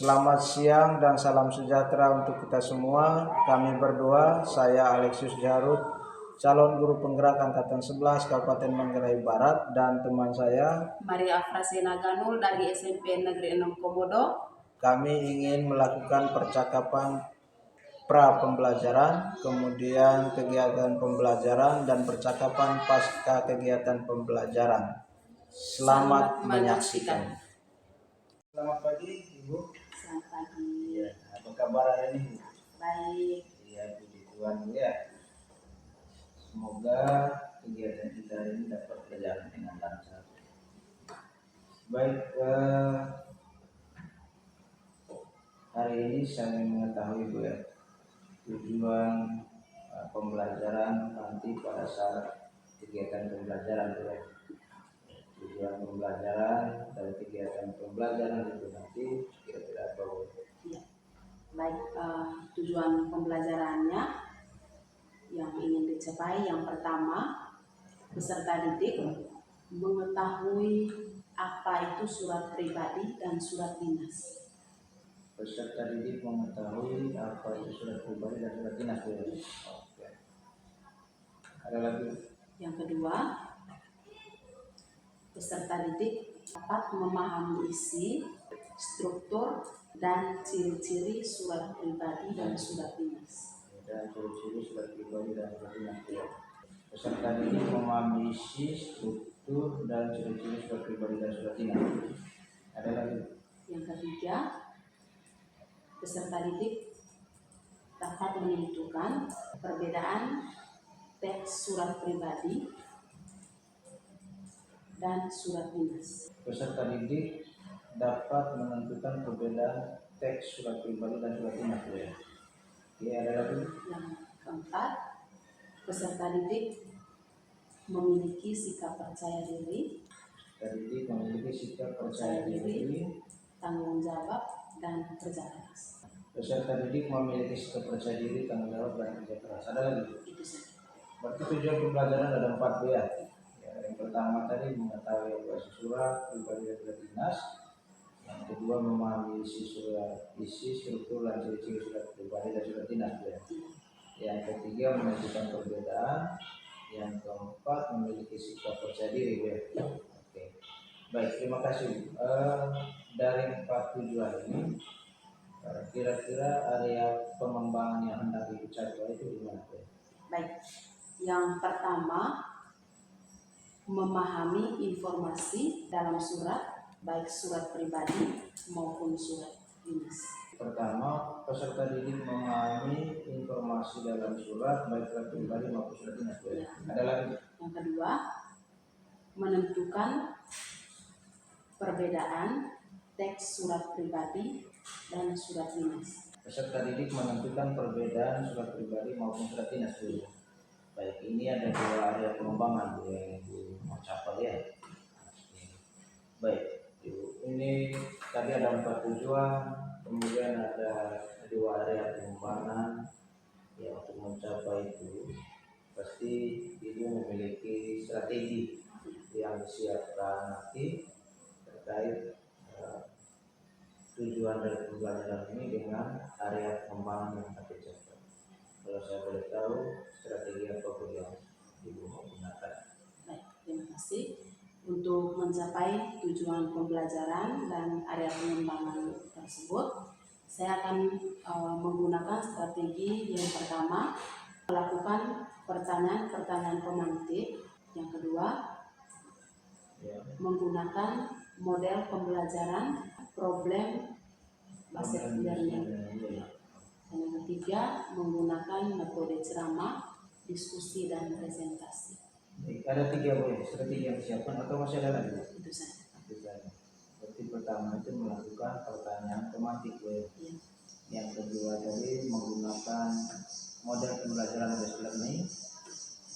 Selamat siang dan salam sejahtera untuk kita semua. Kami berdua, saya Alexius Jarut, calon guru penggerak Angkatan 11 Kabupaten Manggarai Barat, dan teman saya Maria Afrasina Ganul dari SMP Negeri 6 Komodo. Kami ingin melakukan percakapan pra pembelajaran, kemudian kegiatan pembelajaran dan percakapan pasca kegiatan pembelajaran. Selamat menyaksikan. Selamat pagi, Ibu. Selamat pagi. Ya, apa kabar hari ini, Bu? Baik. Ya, puji Tuhan, Bu, ya. Semoga kegiatan kita hari ini dapat berjalan dengan lancar. Baik, hari ini saya mengetahui, Bu, ya, tujuan pembelajaran nanti pada saat kegiatan pembelajaran, Bu, ya. Tujuan pembelajaran dan kegiatan pembelajaran itu nanti kira-kira apa, Bu? Ya. Baik, tujuan pembelajarannya yang ingin dicapai yang pertama, peserta didik mengetahui apa itu surat pribadi dan surat dinas. Peserta didik mengetahui apa itu surat pribadi dan surat dinas, Bu. Oke. Ada lagi? Yang kedua, peserta didik dapat memahami isi, struktur, dan ciri-ciri surat pribadi dan surat dinas. Dan ciri-ciri surat pribadi dan surat dinas, Bu. Peserta didik memahami isi, struktur, dan ciri-ciri surat pribadi dan surat dinas. Ada lagi? Yang ketiga, peserta didik dapat menentukan perbedaan teks surat pribadi dan surat dinas. Peserta didik dapat menentukan perbedaan teks surat pribadi dan surat dinas, Bu, ya. Oke, ada lagi? Yang keempat, peserta didik memiliki sikap percaya diri, Peserta didik memiliki sikap percaya diri. tanggung jawab, dan kerja keras. Peserta didik memiliki sikap percaya diri, tanggung jawab, dan kerja keras. Ada lagi? Itu saja. Berarti tujuan pembelajaran ada 4, Bu, ya. Yang pertama tadi mengetahui apa isi surat pribadi dan surat dinas. Yang kedua memahami isi surat, isi, struktur, dan ciri-ciri surat pribadi dan surat dinas, Bu, ya. Yang ketiga menentukan perbedaan. Yang keempat memiliki sikap percaya diri, Bu, ya. Oke. Baik, terima kasih. Dari 4 tujuan ini, kira-kira area pengembangan yang hendak dicapai itu di mana, Bu? Baik, yang pertama, memahami informasi dalam surat, baik surat pribadi maupun surat dinas. Pertama, peserta didik memahami informasi dalam surat, baik surat pribadi maupun surat dinas, Bu. Ya. Ada lagi? Yang kedua, menentukan perbedaan teks surat pribadi dan surat dinas. Peserta didik menentukan perbedaan surat pribadi maupun surat dinas, Bu. Baik, ini ada 2 area pengembangan, Bu, yang Ibu mau capai, ya. Baik, Ibu. Ini tadi ada 4 tujuan, kemudian ada 2 area pengembangan. Ya, untuk mencapai itu pasti Ibu memiliki strategi yang disiapkan nanti terkait tujuan dari pembelajaran ini dengan area pengembangan yang akan dicapai. Kalau saya boleh tahu, strategi apa yang Ibu mau gunakan? Baik, terima kasih. Untuk mencapai tujuan pembelajaran dan area pengembangan tersebut, saya akan menggunakan strategi yang pertama, melakukan pertanyaan-pertanyaan pemantik. Yang kedua, menggunakan model pembelajaran problem bahasa Jerman. Dan yang ketiga, menggunakan metode ceramah, diskusi, dan presentasi. Ada 3, Bu, strategi yang disiapkan atau masih ada lagi? Itu saja. Berarti pertama itu melakukan pertanyaan pemantik, Bu. Ya. Yang kedua tadi menggunakan model pembelajaran based learning,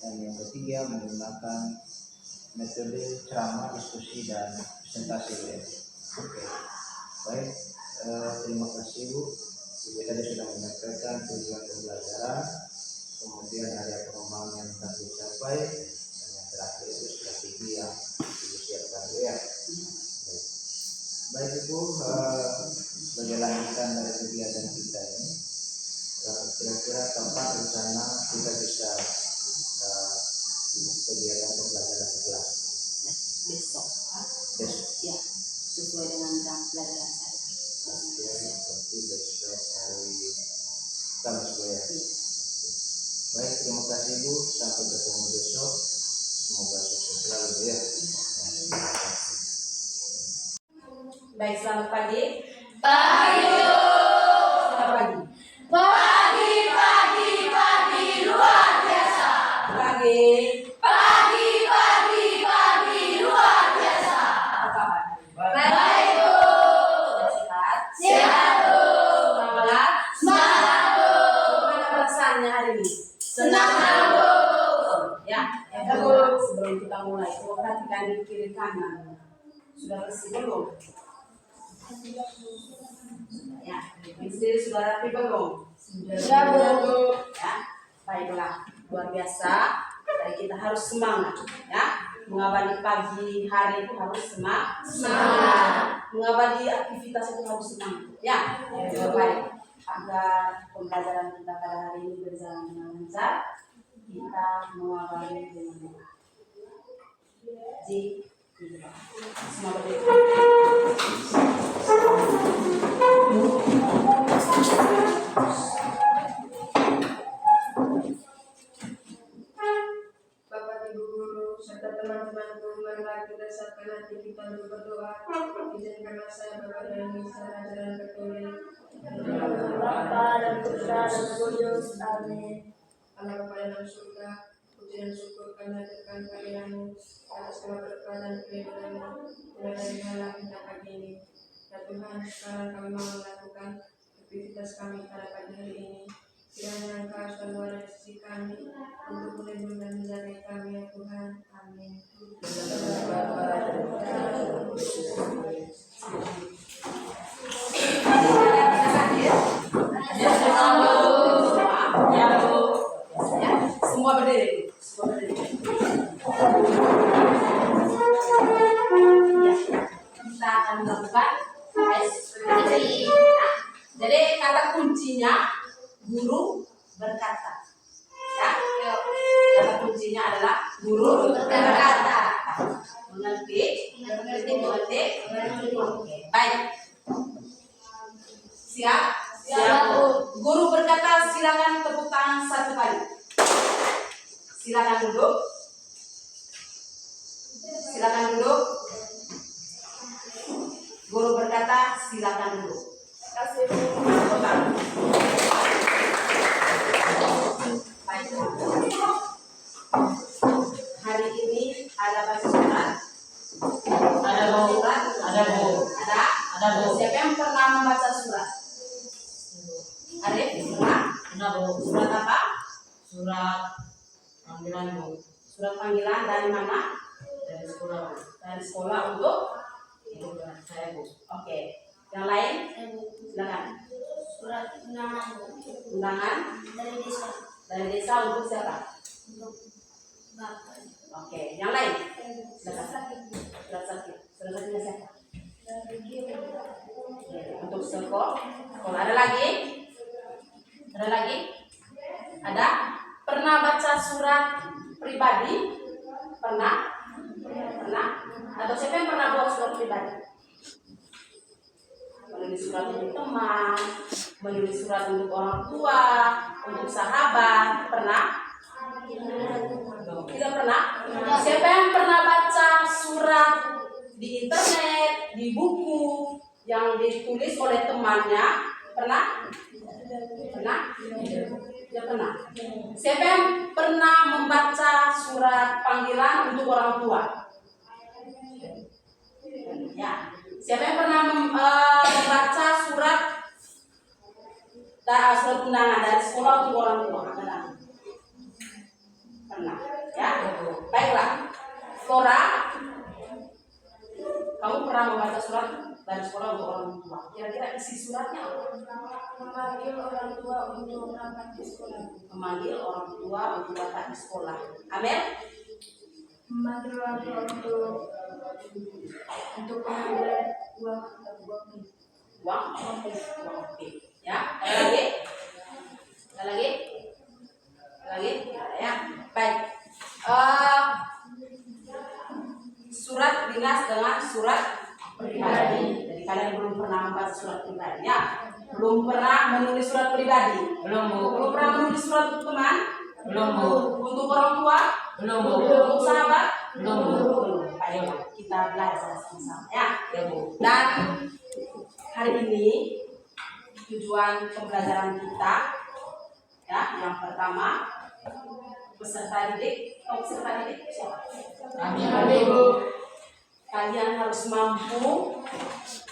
dan yang ketiga menggunakan metode ceramah, diskusi, dan presentasi, Bu, ya. Oke. Baik, terima kasih, Bu. Ibu tadi sudah menyampaikan tujuan pembelajaran, kemudian area pengembangan yang akan dicapai, dan yang terakhir itu strategi yang disiapkan, Bu, ya. Baik, Ibu, bagaimana kelanjutan dari kegiatan kita ini, kira-kira kapan rencana kita bisa kegiatan pembelajaran kelas? Besok, Besok. ya, sesuai dengan jam pelajaran saya. Ya, berarti besok hari Kamis ya. Baik, terima kasih Bu. Sampai ketemu besok. Semoga sukses selalu ya. Baik, selamat pagi. Pagi, Selamat pagi. pagi luar biasa. Pagi. Pagi luar biasa. Apa kabar? Baik, Bu. Sehat. Sehat, Bu. Semangat. Semangat, Bu. Bagaimana perasaannya hari ini? Senang, Bu. Ya, sebelum kita mulai, coba perhatikan di kiri kanan. Sudah bersih belum? Ya, ini sendiri sudah rapi belum? Sudah, Bu. Ya, baiklah, luar biasa. Jadi kita harus semangat, ya. Mengabadi pagi hari itu harus semangat. Mengabadi aktivitas itu harus semangat, ya. Baik, agar pembelajaran kita pada hari ini berjalan dengan lancar, kita mengabadi dengan baik. Semua berdiri. Bapak, Ibu guru, serta teman-temanku, marilah kita siapkan hati kita untuk berdoa. Izinkanlah saya Bapak dan Ibu ajaran Katolik. Bapa dan Putra dan Roh Kudus. Amin. Allah Bapa dalam surga, puji dan syukur kami haturkan kehadiran-Mu atas segala berkat dan perlindungan-Mu mulai dari malam hingga pagi ini. Ya Tuhan, sekarang kami mau melakukan aktivitas kami pada pagi hari ini. Kiranya Engkau selalu ada di sisi kami untuk melindungi dan menjaga kami ya Tuhan. Amin. Semua berdiri. Ya, kita akan melakukan SPT. Jadi kata kuncinya guru berkata. Ya, kata kuncinya adalah guru berkata. Mengerti? Mengerti? Oke, baik. Siap? Siap, Bu. Guru berkata, silakan tepuk tangan satu kali. Silakan duduk. Silakan duduk. Guru berkata, silakan duduk. Tepuk tangan. Baik. Hari ini ada baca surat. Ada surat. Ada. Siapa yang pernah membaca surat? Arif, pernah? Surat apa? Surat panggilan Bu. Surat panggilan dari mana? Dari sekolah Bu. Dari sekolah untuk? Itu dengan saya Bu. Oke. Yang lain? Silakan. Surat undangan Undangan dari desa dari desa untuk siapa? untuk Bapak. Oke. Yang lain? Surat sakit Surat sakit. Surat sakitnya siapa? dari Giri. Oke. Untuk sekolah. Ada lagi? Ada lagi? Ada? Pernah baca surat pribadi? Pernah? Pernah? Atau siapa yang pernah bawa surat pribadi? Menulis surat untuk teman, menulis surat untuk orang tua, untuk sahabat. Pernah? Tidak pernah? Siapa yang pernah baca surat di internet, di buku yang ditulis oleh temannya? Pernah? Pernah? Tidak pernah. Siapa yang pernah membaca surat panggilan untuk orang tua? Ya. Siapa yang pernah membaca surat undangan dari sekolah untuk orang tua? Pernah. Ya. Baiklah. Flora, kamu pernah membaca surat dari sekolah untuk orang tua? Kira-kira isi suratnya apa? Memanggil orang tua untuk berangkat ke sekolah. Memanggil orang tua untuk datang di sekolah. Amel? Memanggil orang tua untuk pengambilan uang atau uang. uang oke. Ya, ada lagi, ya. Baik. Surat dinas dengan surat pribadi. Jadi kalian belum pernah membaca surat pribadi, ya? Belum pernah menulis surat pribadi. Belum, Bu. Belum pernah menulis surat untuk teman. Belum, Bu. Untuk orang tua. Belum, Bu. Untuk sahabat. Belum, Bu. Ayo kita belajar sama-sama, ya. Ya, Bu. Dan hari ini tujuan pembelajaran kita, ya, yang pertama peserta didik siapa? Kami, Bu. Kalian harus mampu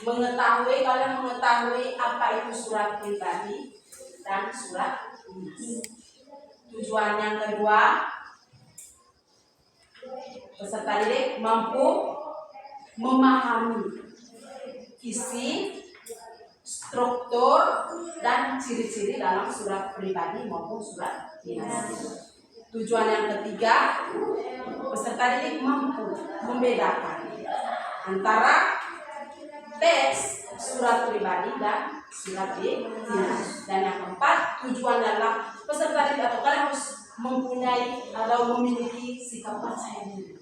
kalian mengetahui apa itu surat pribadi dan surat dinas. Tujuan yang kedua, peserta didik mampu memahami isi, struktur, dan ciri-ciri dalam surat pribadi maupun surat dinas. Tujuan yang ketiga, peserta didik mampu membedakan antara teks surat pribadi dan surat dinas. Dan yang keempat, tujuan adalah peserta didik atau kalian harus mempunyai atau memiliki sikap percaya diri,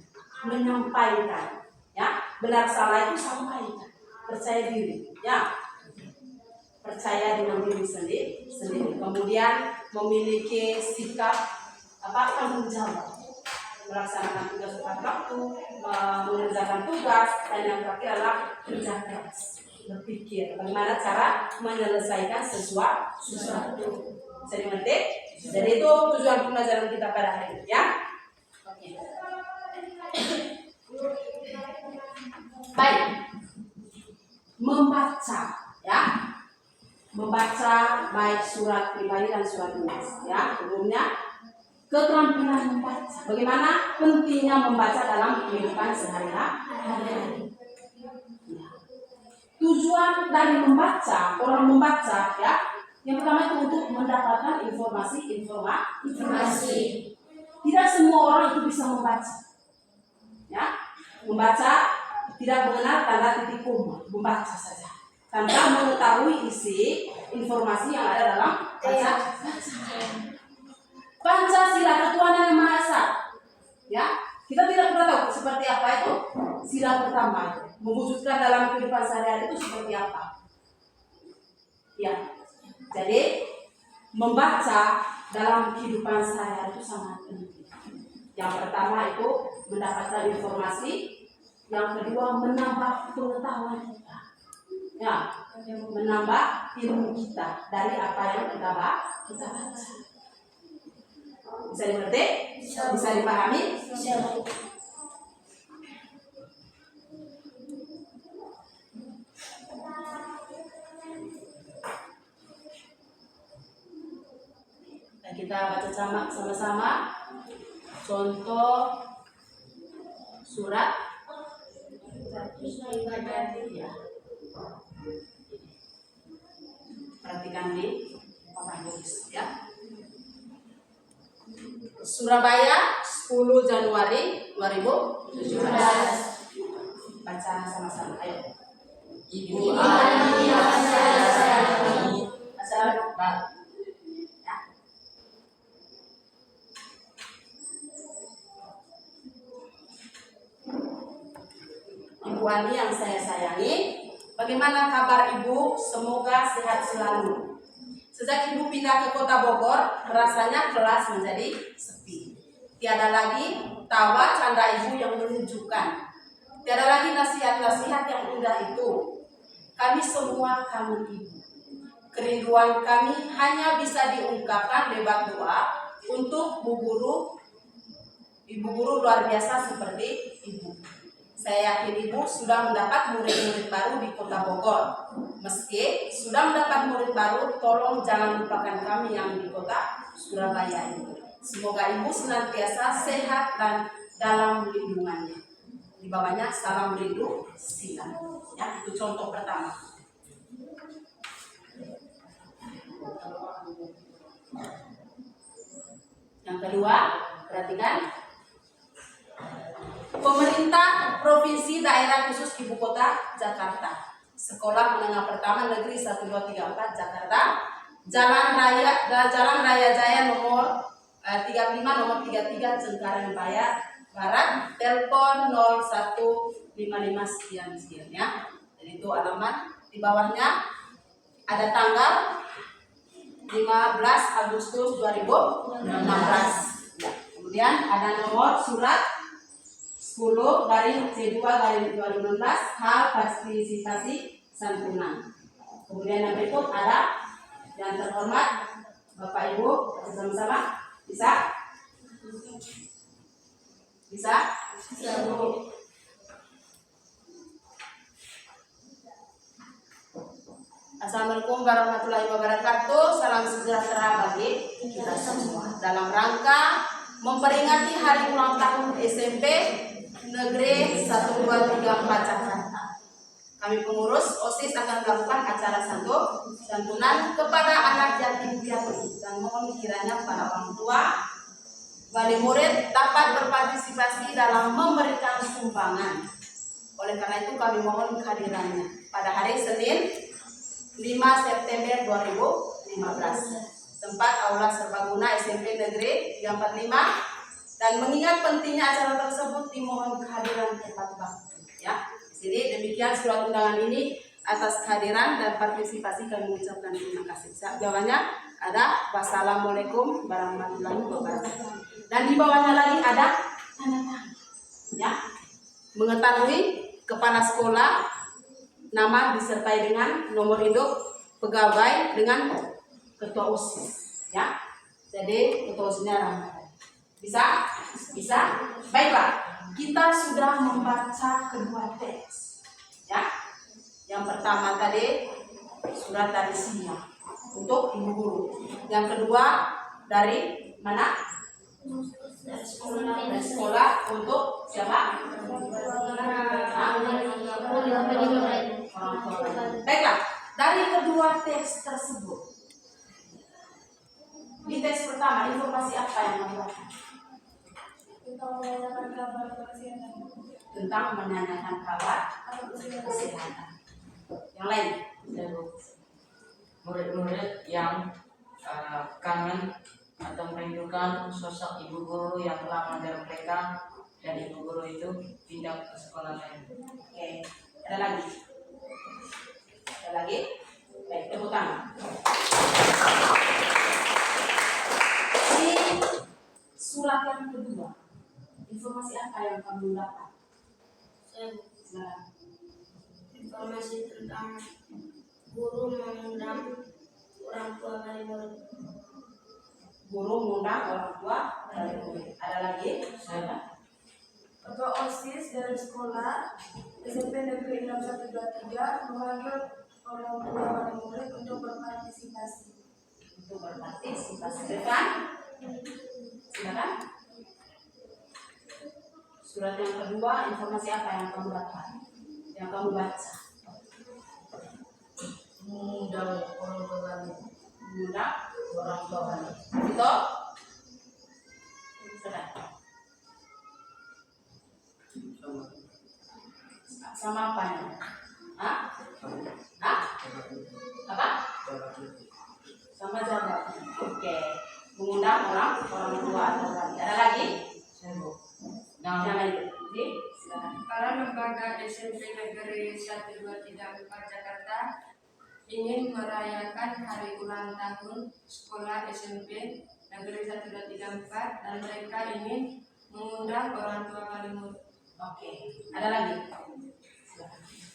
menyampaikan, ya, benar salah itu sampaikan, percaya diri, ya, percaya dengan diri sendiri. Kemudian memiliki sikap tanggung jawab, melaksanakan tugas tepat waktu, mengerjakan tugas, dan yang terakhir adalah kerja keras, berpikir bagaimana cara menyelesaikan sesuatu. Bisa dimengerti? Jadi itu tujuan pembelajaran kita pada hari ini, ya. Oke. Baik. Membaca, ya. Membaca baik surat pribadi dan surat dinas, ya. Umumnya keterampilan membaca. Bagaimana pentingnya membaca dalam kehidupan sehari-hari. Tujuan dari orang membaca, ya, yang pertama itu untuk mendapatkan informasi. Tidak semua orang itu bisa membaca, ya. Membaca tidak mengenal tanda titik koma, membaca saja tanpa mengetahui isi informasi yang ada dalam Pancasila Ketuhanan Yang Maha Esa, ya. Kita tidak pernah tahu seperti apa itu sila pertama, mewujudkan dalam kehidupan sehari-hari itu seperti apa, ya. Jadi membaca dalam kehidupan sehari-hari itu sangat penting. Yang pertama itu mendapatkan informasi, yang kedua menambah pengetahuan kita, ya, menambah ilmu kita dari apa yang kita baca. Bisa dimengerti? Bisa dipahami? Dan kita baca sama-sama contoh surat pribadi, ya. Perhatikan di papan tulis, ya. Surabaya 10 Januari 2017. Baca sama-sama, ayo. Ibu Ani yang saya sayangi. Assalamualaikum. Ya. Ibu Ani yang saya sayangi, bagaimana kabar Ibu? Semoga sehat selalu. Sejak Ibu pindah ke Kota Bogor, rasanya kelas menjadi sepi. Tiada lagi tawa canda Ibu yang menunjukkan. Tiada lagi nasihat-nasihat yang indah itu. Kami semua kangen Ibu. Kerinduan kami hanya bisa diungkapkan lewat doa untuk Ibu guru luar biasa seperti Ibu. Saya yakin Ibu sudah mendapat murid-murid baru di Kota Bogor. Meski sudah mendapat murid baru, tolong jangan lupakan kami yang di Kota Surabaya ini. Semoga Ibu senantiasa sehat dan dalam lindungannya. Di bawahnya salam rindu sila. Ya, itu contoh pertama. Yang kedua, perhatikan. Pemerintah Provinsi Daerah Khusus Ibu Kota Jakarta Sekolah Menengah Pertama Negeri 1234 Jakarta. Jalan Raya Jaya nomor 35 nomor 33 Cengkareng Barat. Telepon 0155 sekian ya. Jadi itu alamat. Di bawahnya ada tanggal 15 Agustus 2016. Kemudian ada nomor surat 10/C2/2016 hal partisipasi santunan. Kemudian yang berikut ada yang terhormat Bapak Ibu bersama-sama bisa Bu. Assalamualaikum warahmatullahi wabarakatuh. Salam sejahtera bagi kita semua. Dalam rangka memperingati hari ulang tahun SMP Negeri 1234 Jakarta, kami pengurus OSIS akan melakukan acara santunan kepada anak yatim piatu dan mohon kiranya para orang tua, wali murid dapat berpartisipasi dalam memberikan sumbangan. Oleh karena itu kami mohon kehadirannya pada hari Senin 5 September 2015. Tempat Aula Serbaguna SMP Negeri 345. Dan mengingat pentingnya acara tersebut dimohon kehadiran tepat waktu ya. Di sini demikian surat undangan ini atas kehadiran dan partisipasi kami mengucapkan terima kasih. Jawabannya ada wassalamualaikum warahmatullahi wabarakatuh. Dan di bawahnya lagi ada tanda tangan ya. Mengetahui kepala sekolah, nama disertai dengan nomor induk pegawai dengan ketua OSIS ya. Jadi ketua OSISnya Rahmat. Bisa? Baiklah, kita sudah membaca kedua teks ya. Yang pertama tadi surat dari Sia untuk ibu guru. Yang kedua dari mana? Dari sekolah untuk siapa? Baiklah, dari kedua teks tersebut, di teks pertama informasi apa yang membuatkan? Tentang menanyakan kabar kesehatan. Yang lain, Murid-murid yang kangen atau merindukan sosok ibu guru yang telah mengajar mereka dan ibu guru itu pindah ke sekolah lain. Oke, ada lagi? Baik, tepuk tangan. Di surat yang kedua, informasi apa yang kamu dapat? Informasi tentang guru mengundang orang tua dari murid. Guru mengundang orang tua dari murid. Ada lagi? Ketua OSIS dari sekolah SMP Negeri 6123 memanggil orang tua wali murid untuk berpartisipasi. Silakan. Surat yang kedua, informasi apa yang kamu dapat? Yang kamu baca? Mengundang orang tua wali. Mengundang orang tua wali. Itu? Sudah. Sama apa ya? Apa? Sama jawab. Oke. Mengundang orang tua atau wali. Ada lagi? Yang lain. Silakan. Para lembaga SMP Negeri 1234 Jakarta ingin merayakan hari ulang tahun sekolah SMP Negeri 1234 dan mereka ingin mengundang orang tua wali murid. Oke. Ada lagi?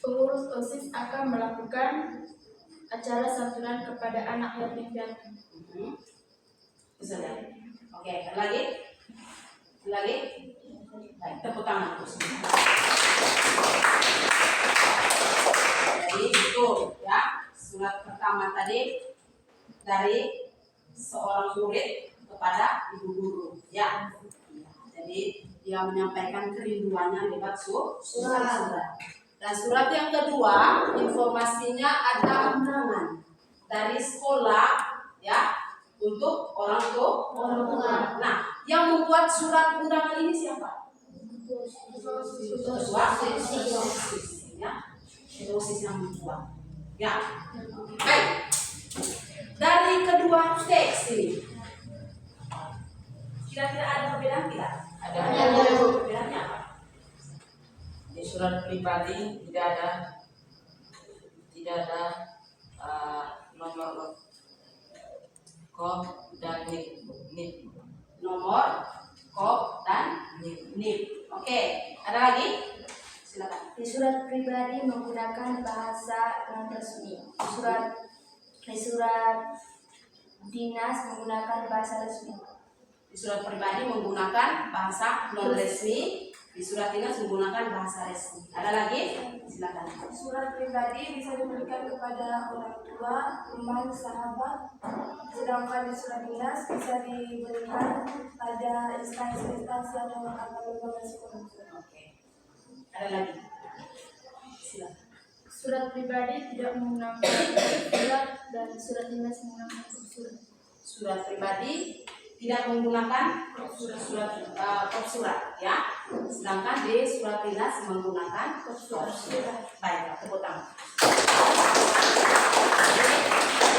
Pengurus OSIS akan melakukan acara santunan kepada anak yatim piatu. Sudah. Oke, ada lagi? Baik, tepuk tangan untuk semua. Jadi itu ya, surat pertama tadi dari seorang murid kepada ibu guru ya. Jadi dia menyampaikan kerinduannya lewat surat. Dan surat yang kedua, informasinya ada undangan dari sekolah ya untuk orang tua. Nah, yang membuat surat undangan ini siapa? Ketua OSIS ya. dosis yang kedua. Ya, baik. Dari kedua teks ini, kira-kira ada perbedaan tidak? Ada. Perbedaannya apa? Di surat pribadi tidak ada nomor kop dan nik. Nomor, kop, dan nip. Oke, ada lagi? Silakan. Di surat pribadi menggunakan bahasa non resmi. Di surat dinas menggunakan bahasa resmi. Di surat pribadi menggunakan bahasa non resmi, di surat dinas menggunakan bahasa resmi. Ada lagi? Silakan. Surat pribadi bisa diberikan kepada orang tua, teman, sahabat, sedangkan di surat dinas bisa diberikan pada instansi-instansi atau lembaga sekolah. Oke. Ada lagi? Silakan. Surat pribadi tidak menggunakan surat dan surat dinas menggunakan surat. Surat pribadi tidak menggunakan surat, ya. Sedangkan di surat dinas menggunakan surat. Baik, tepuk tangan.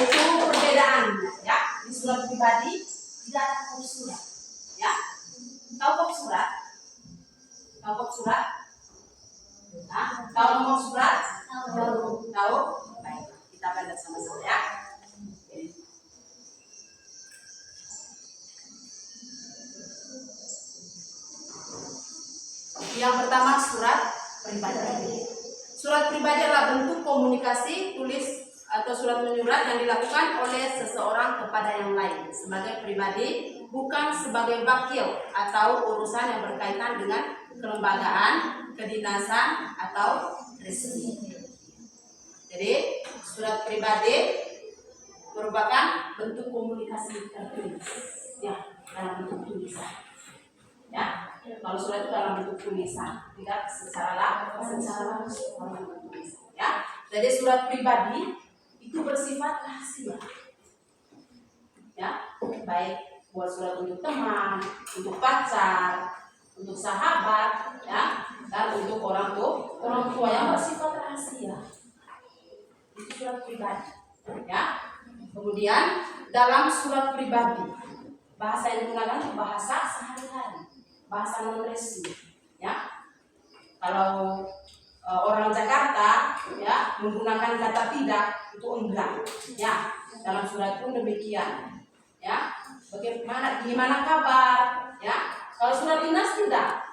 Itu perbedaannya, ya. Di surat pribadi tidak ada kop surat, ya. Tahu kop surat? Tahu kop surat? Nah, tahu nomor surat? Tahu? Baik, kita belajar sama-sama, ya. Yang pertama, surat pribadi. Surat pribadi adalah bentuk komunikasi tulis atau surat menyurat yang dilakukan oleh seseorang kepada yang lain sebagai pribadi, bukan sebagai wakil atau urusan yang berkaitan dengan kelembagaan, kedinasan, atau resmi. Jadi, surat pribadi merupakan bentuk komunikasi tertulis, ya, dalam bentuk tulisan. Ya, kalau surat itu dalam bentuk tulisan, tidak secara langsung dalam bentuk tulisan. Ya, jadi surat pribadi itu bersifat rahasia. Ya, baik buat surat untuk teman, untuk pacar, untuk sahabat, ya, dan untuk orang tua yang bersifat rahasia. Itu surat pribadi. Ya, kemudian dalam surat pribadi bahasa yang digunakan itu bahasa sehari-hari, bahasa non resmi, ya. Kalau orang Jakarta, ya, menggunakan kata tidak itu enggak, ya. Dalam surat pun demikian, ya. Gimana kabar, ya. Kalau surat dinas tidak.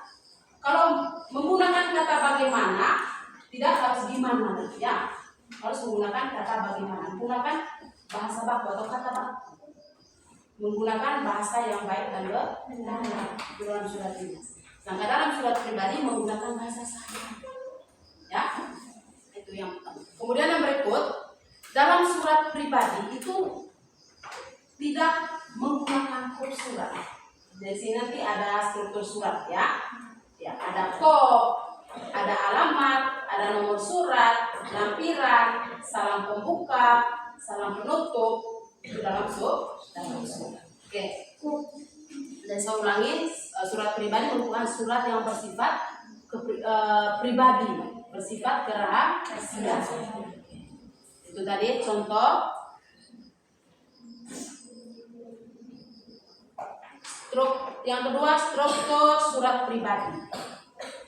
Kalau menggunakan kata bagaimana, tidak harus gimana, ya. Harus menggunakan kata bagaimana, menggunakan bahasa baku atau kata baku, menggunakan bahasa yang baik dan benar dalam surat dinas. Sedangkan dalam surat pribadi menggunakan bahasa sehari-hari. Ya, itu yang pertama. Kemudian yang berikut, dalam surat pribadi itu tidak menggunakan kop surat. Di sini nanti ada struktur surat, ya. Ya, ada kop, ada alamat, ada nomor surat, lampiran, salam pembuka, salam penutup, itu dalam surat. Oke. Dan saya ulangi, surat pribadi merupakan surat yang bersifat pribadi, bersifat kerahasiaan. Itu tadi contoh. Yang kedua, struktur surat pribadi,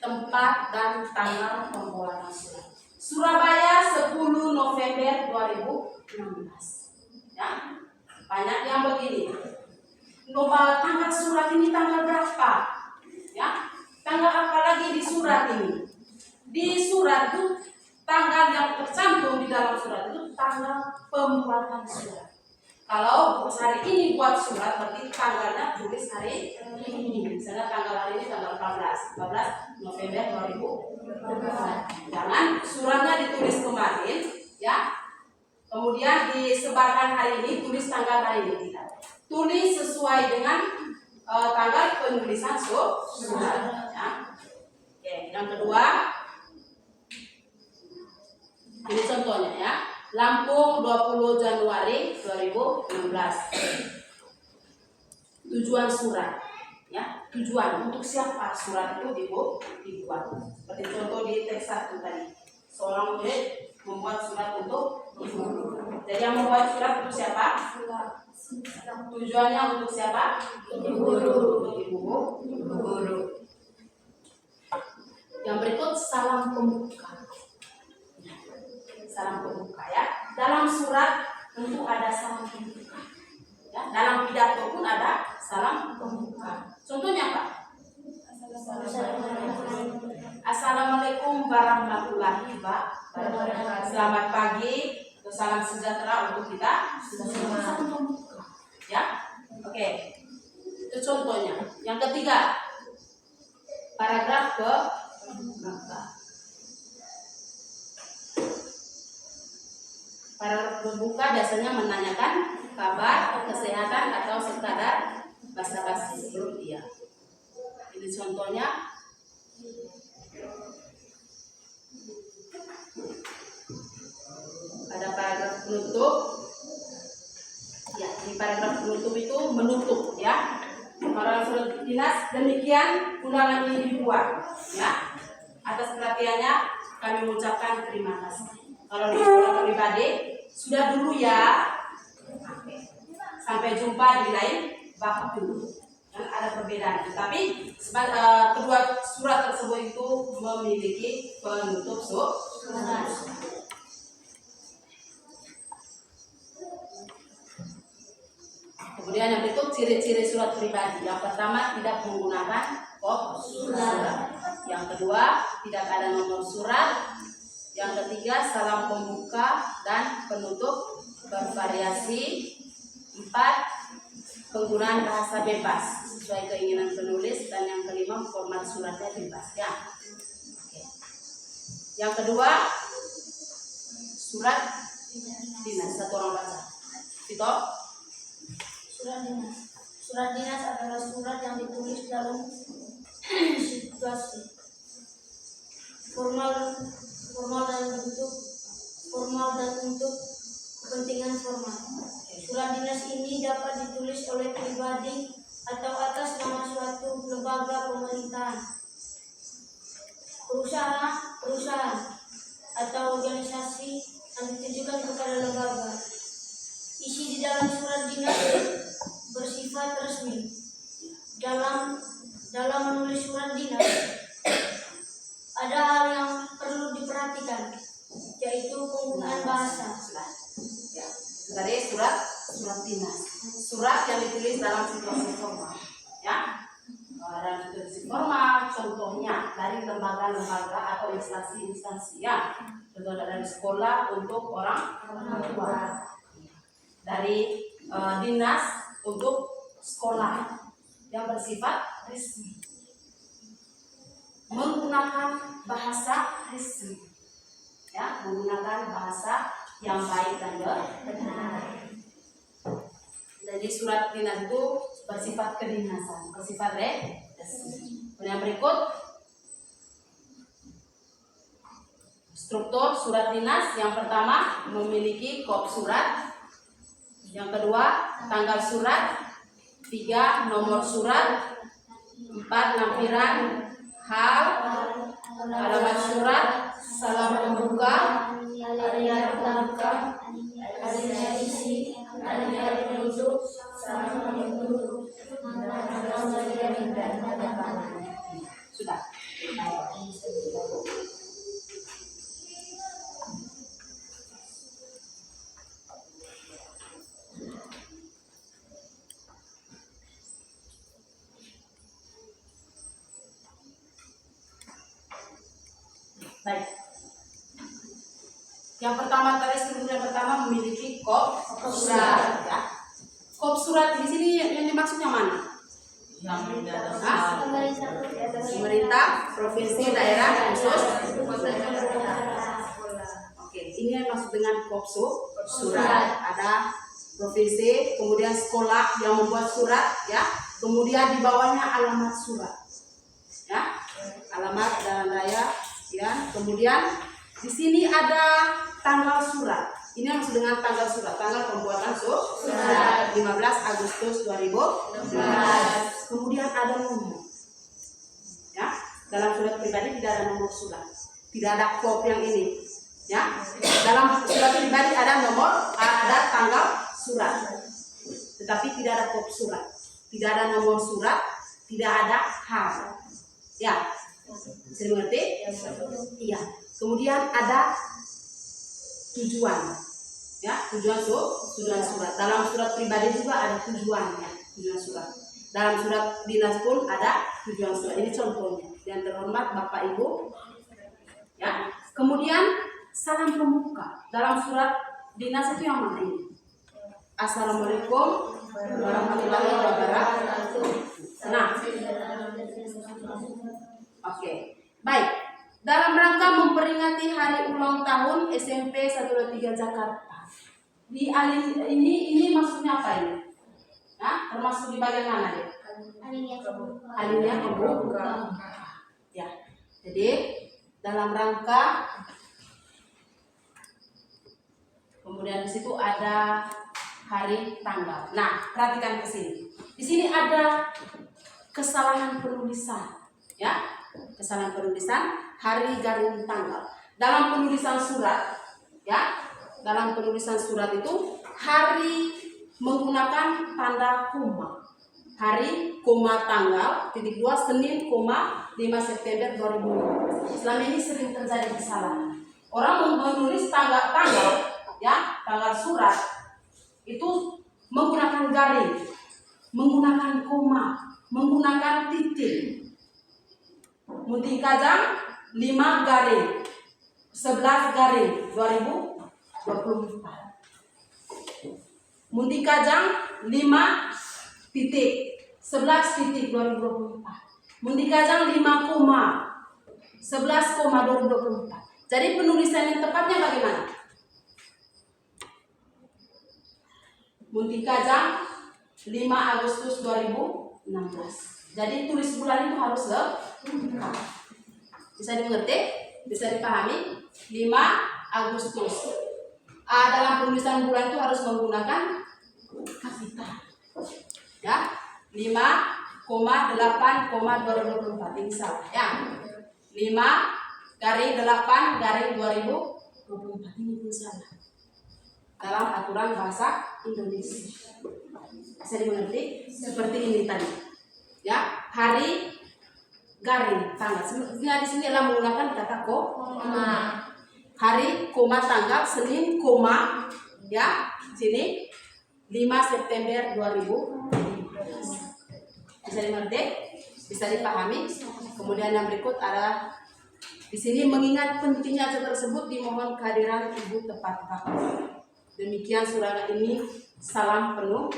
tempat dan tanggal pembuatan surat. Surabaya 10 November 2016. Ya, banyak yang begini. Tanggal surat ini tanggal berapa? Ya, tanggal apa lagi di surat ini? Di surat itu tanggal yang tercantum di dalam surat itu tanggal pembuatan surat. Kalau hari ini buat surat berarti tanggalnya tulis hari ini. Misalnya tanggal hari ini tanggal 14 November 2020. Jangan suratnya ditulis kemarin, ya. Kemudian disebarkan hari ini, tulis tanggal hari ini, tidak. Tulis sesuai dengan tanggal penulisan surat. Ya. Oke, yang kedua, ini contohnya, ya. Lampung 20 Januari 2016. Tujuan surat, ya. Tujuan untuk siapa surat itu dibuat. Seperti contoh di teks 1 tadi. seorang murid membuat surat untuk ibu guru. Jadi yang membuat surat itu siapa? Tujuannya untuk siapa? Ibu guru. Untuk ibu guru. Yang berikut salam pembuka. Salam pembuka ya. Dalam surat tentu ada salam pembuka. Ya, dalam pidato pun ada salam pembuka. Contohnya apa? Assalamualaikum warahmatullahi wabarakatuh. Selamat pagi atau salam sejahtera untuk kita. Salam pembuka. Ya, oke. Itu contohnya. Yang ketiga, paragraf ke paragraf pembuka biasanya menanyakan kabar, kesehatan atau sekadar basa-basi sebelum dia. Ini contohnya. Ada paragraf penutup. Ya, di paragraf penutup itu menutup ya. Para surat dinas demikian undangan ini dibuat ya. Atas perhatiannya kami mengucapkan terima kasih. Kalau di sekolah pribadi sudah dulu ya. Sampai jumpa di lain waktu. Dan ada perbedaan. Tapi kedua surat tersebut itu memiliki penutup surat. Kemudian yang berikut ciri-ciri surat pribadi. Yang pertama tidak menggunakan kop surat. Yang kedua tidak ada nomor surat. Yang ketiga salam pembuka dan penutup bervariasi. 4 penggunaan bahasa bebas sesuai keinginan penulis. Dan yang kelima format suratnya bebas ya. Oke. Yang kedua surat dinas. Satu orang baca. Tito. Surat dinas adalah surat yang ditulis dalam situasi formal dan untuk kepentingan formal. Surat dinas ini dapat ditulis oleh pribadi atau atas nama suatu lembaga pemerintahan, perusahaan atau organisasi yang ditujukan kepada lembaga. Isi di dalam surat dinas bersifat resmi. Dalam menulis surat dinas ada hal yang perlu diperhatikan, yaitu penggunaan bahasa. Ya, dari surat dinas. Surat yang ditulis dalam situasi formal. Ya, dalam situasi formal, contohnya dari lembaga-lembaga atau instansi-instansi ya. Contoh dari sekolah untuk orang tua. Dari dinas untuk sekolah yang bersifat resmi, menggunakan bahasa resmi ya, menggunakan bahasa yang baik dan benar. Jadi surat dinas itu bersifat kedinasan, bersifat resmi. Yang berikut struktur surat dinas. Yang pertama memiliki kop surat. Yang kedua, tanggal surat. 3, nomor surat. 4, lampiran hal, alamat surat, salam pembuka, Alinea pembuka, alinea isi, alinea penutup, salam penutup, sudah. Baik. Yang pertama tadi struktur yang pertama memiliki kop surat. Ya. Kop surat di sini yang dimaksudnya mana? Yang tidak ada Pemerintah, provinsi, daerah, khusus. Oke, ini yang maksud dengan kop surat. Ada provinsi, kemudian sekolah yang membuat surat, ya. Kemudian di bawahnya alamat surat, ya. Alamat jalan raya. Ya, kemudian di sini ada tanggal surat. Ini yang maksud dengan tanggal surat, tanggal pembuatan surat 15 Agustus 2012. Kemudian ada nomor. Ya, dalam surat pribadi tidak ada nomor surat. tidak ada kop yang ini. Ya, dalam surat pribadi ada nomor, ada tanggal surat, tetapi tidak ada kop surat, tidak ada nomor surat, tidak ada hal. Ya, bisa dimengerti? Iya. Kemudian ada tujuan, ya, tujuan surat. Dalam surat pribadi juga ada tujuan, ya, tujuan surat. Dalam surat dinas pun ada tujuan surat. Ini contohnya. Yang terhormat Bapak Ibu, ya. Kemudian salam pembuka dalam surat dinas itu yang mana ini? Assalamualaikum warahmatullahi wabarakatuh. Nah, oke, baik. Dalam rangka memperingati hari ulang tahun SMP 123 Jakarta. Di ini maksudnya apa ini? Nah, termasuk di bagian mana deh? Alinea pembuka. Ya, jadi dalam rangka, kemudian di situ ada hari tanggal. Nah, perhatikan ke sini. Di sini ada kesalahan penulisan, ya, kesalahan penulisan hari garing tanggal. Dalam penulisan surat, ya, dalam penulisan surat itu hari menggunakan tanda koma. Hari, koma tanggal, titik 2, Senin, koma 5 September 2020. Selama ini sering terjadi kesalahan. Orang menulis tanggal, ya, tanggal surat itu menggunakan garing, menggunakan koma, menggunakan titik. Munting Kajang 5 garing 11 garing 2024. Munting Kajang 5 titik 11 titik 2024. Munting Kajang 5 koma 11 koma 2024. Jadi penulisan yang tepatnya bagaimana? Munting Kajang 5 Agustus 2016. Jadi tulis bulan itu harus lengkap. Bisa dimengerti? Bisa dipahami? 5 Agustus. Dalam penulisan bulan itu harus menggunakan kapital. Ya, 5,8,2024 ini salah. Ya, 5 garing 8 garing 2024 ini pun salah. Dalam aturan bahasa Indonesia. Bisa dimengerti? Seperti ini tadi. Ya, hari garing tanggal. Sebenarnya di sini adalah menggunakan kata koma. Hari koma tanggal Senin koma, ya, sini 5 September 2015. Bisa dimengerti? Bisa dipahami? Kemudian yang berikut adalah di sini mengingat pentingnya acara tersebut dimohon kehadiran Ibu tepat waktu. Demikian surat ini, salam penuh,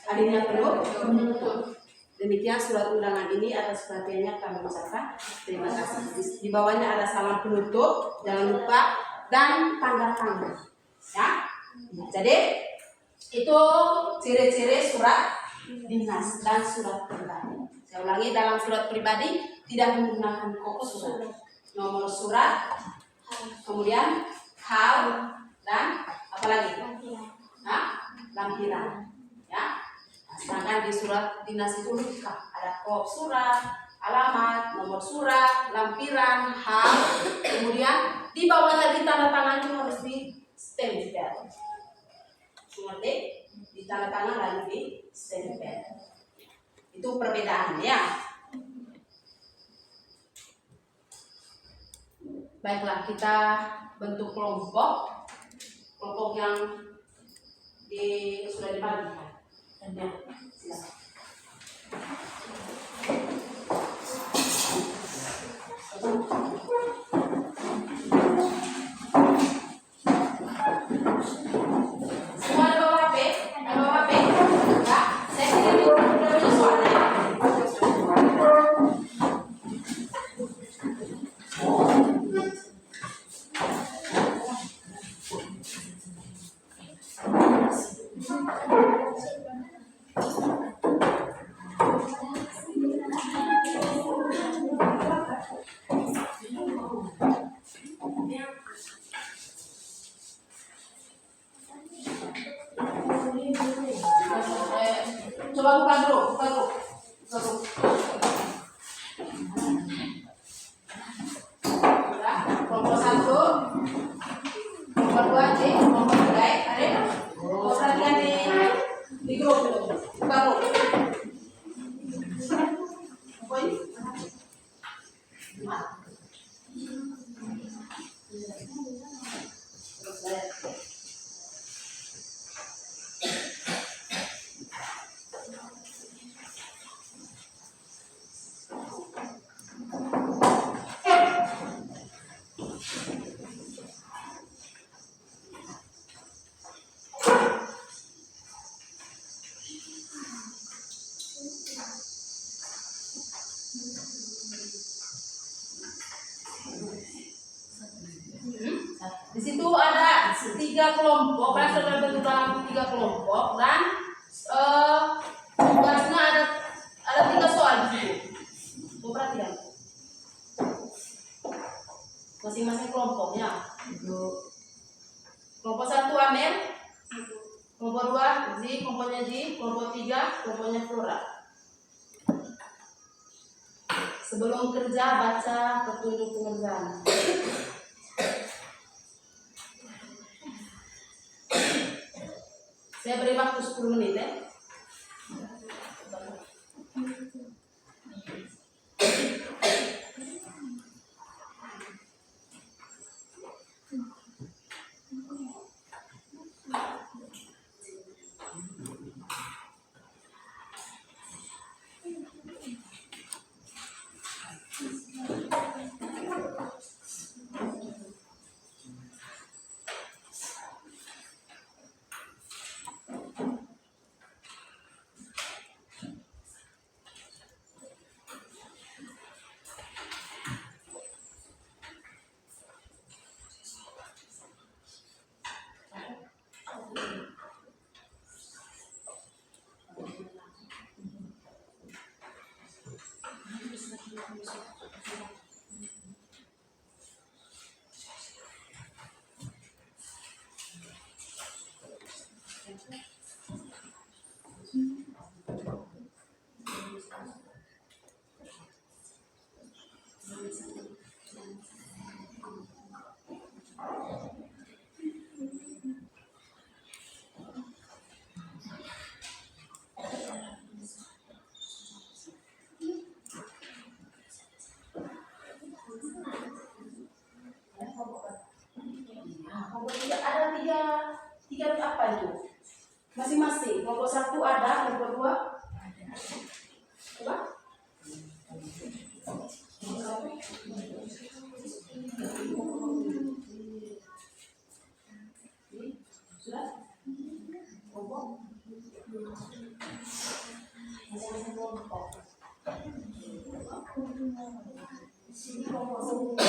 alinea penuh. Demikian surat undangan ini, atas perhatiannya kami ucapkan terima kasih. Di bawahnya ada salam penutup, jangan lupa, dan tanda tangan. Ya, jadi itu ciri-ciri surat dinas dan surat pribadi. Saya ulangi, dalam surat pribadi tidak menggunakan kop surat, nomor surat, kemudian hal, dan apa lagi? Lampiran. Ya. Sedangkan di surat dinas itu lengkap, ada kop surat, alamat, nomor surat, lampiran, hal, kemudian di bawahnya di tanda tangan itu harus di stempel. Mengerti? Di tanda tangan lalu di stempel. Itu perbedaannya. Baiklah, kita bentuk kelompok yang sudah dibagikan. Ya, silakan. Semua ada bawa HP? Ada bawa HP? Enggak? Saya kirim dulu soalnya. Coba buka dulu. Sudah. tiga kelompok, kalian sudah terbentuk dalam tiga kelompok dan tugasnya ada 3 soal di situ. Coba perhatikan. Masing-masing kelompoknya. Kelompok 1 Amer, kelompok 2 Zi, kelompoknya Zi, kelompok 3 kelompoknya Flora. Sebelum kerja baca petunjuk pengerjaan. Saya beri waktu 10 menit ya. Ada tiga apa itu? Masing-masing. Kelompok 1 ada, kelompok 2 coba. Sudah? Kelompok? Masing-masing kelompok. Sini kelompok 1.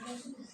Nomor 1,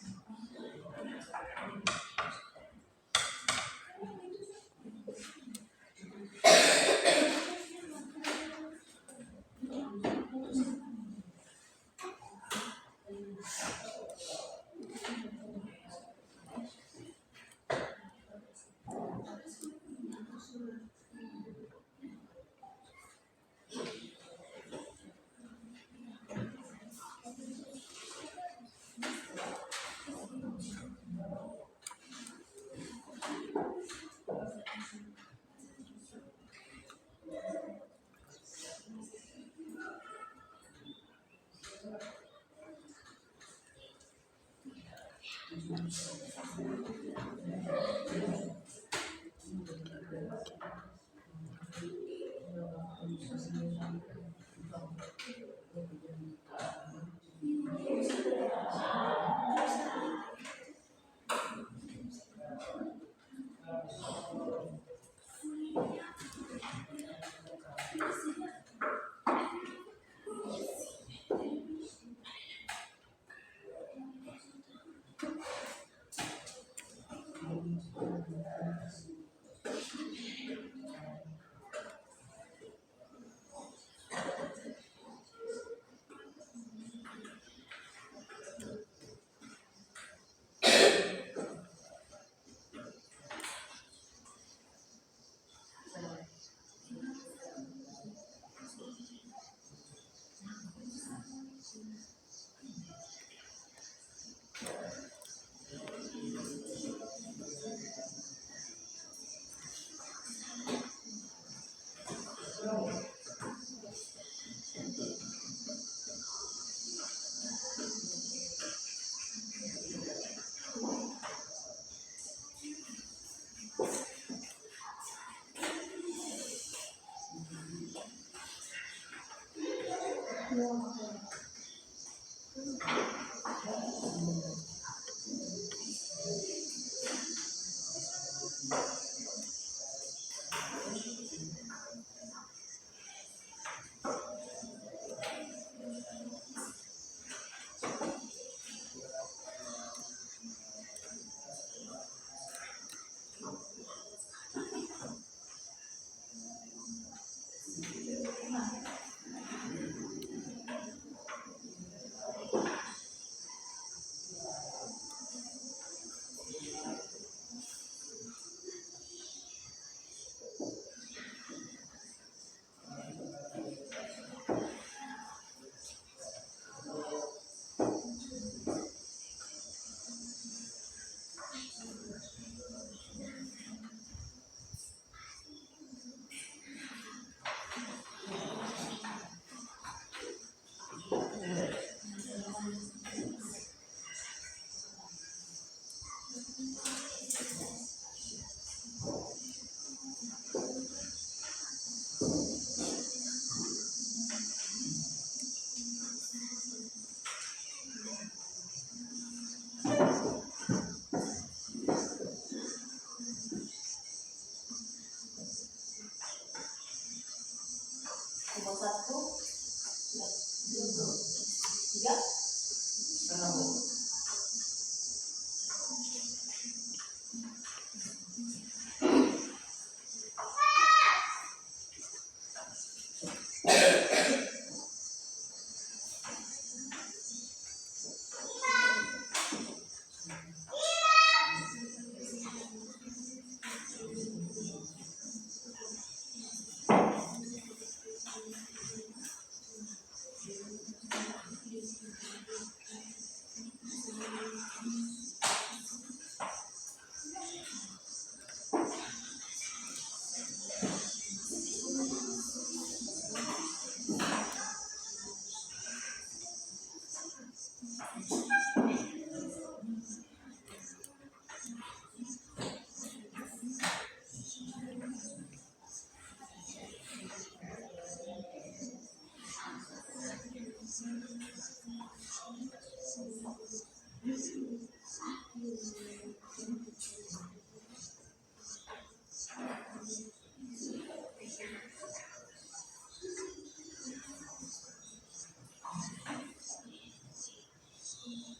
3.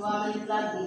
2 menit lagi.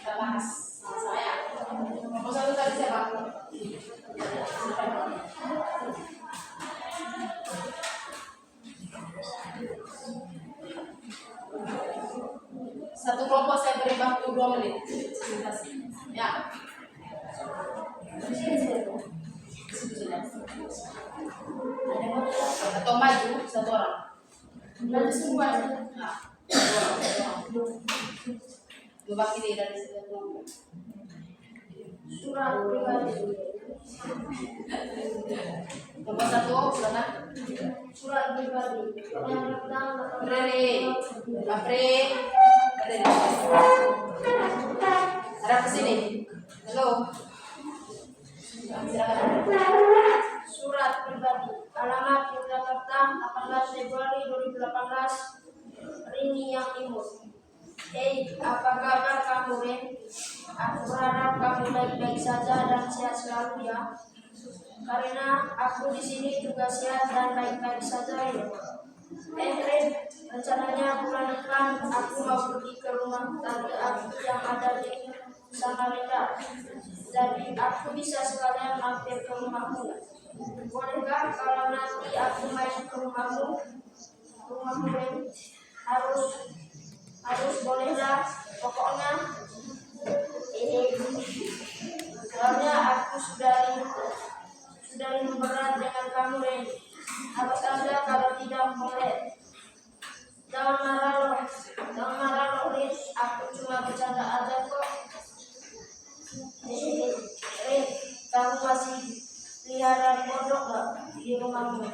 Kita bahas masalah ya. Mau satu tadi siapa? Satu kelompok saya beri waktu 2 menit. Ya. satu orang. Nanti semua Nah, dua kiri dari satu orang. surat pribadi. Nomor satu, silakan. Surat pribadi yang tentang Rere, Apri, ada kesini. Halo. Silakan. surat pribadi alamat Yogyakarta 18 Februari 2018 Rini yang imut. Apa kabar kamu, Ren? Aku berharap kamu baik-baik saja dan sehat selalu ya. Karena aku di sini juga sehat dan baik-baik saja ya. Ren, rencananya bulan depan aku mau pergi ke rumah tante aku yang ada di Samarinda. Jadi aku bisa sekalian mampir ke rumahmu. Bolehkah kalau nanti aku main ke rumahmu? Rumahmu, Ren? Harus bolehlah. Pokoknya soalnya aku sudah rindu berat dengan kamu, Ren. Awas Anda kalau tidak boleh. Jangan marah loh, Ren. Aku cuma bercanda aja kok. Ren, kamu masih pelihara kodok nggak di rumahmu?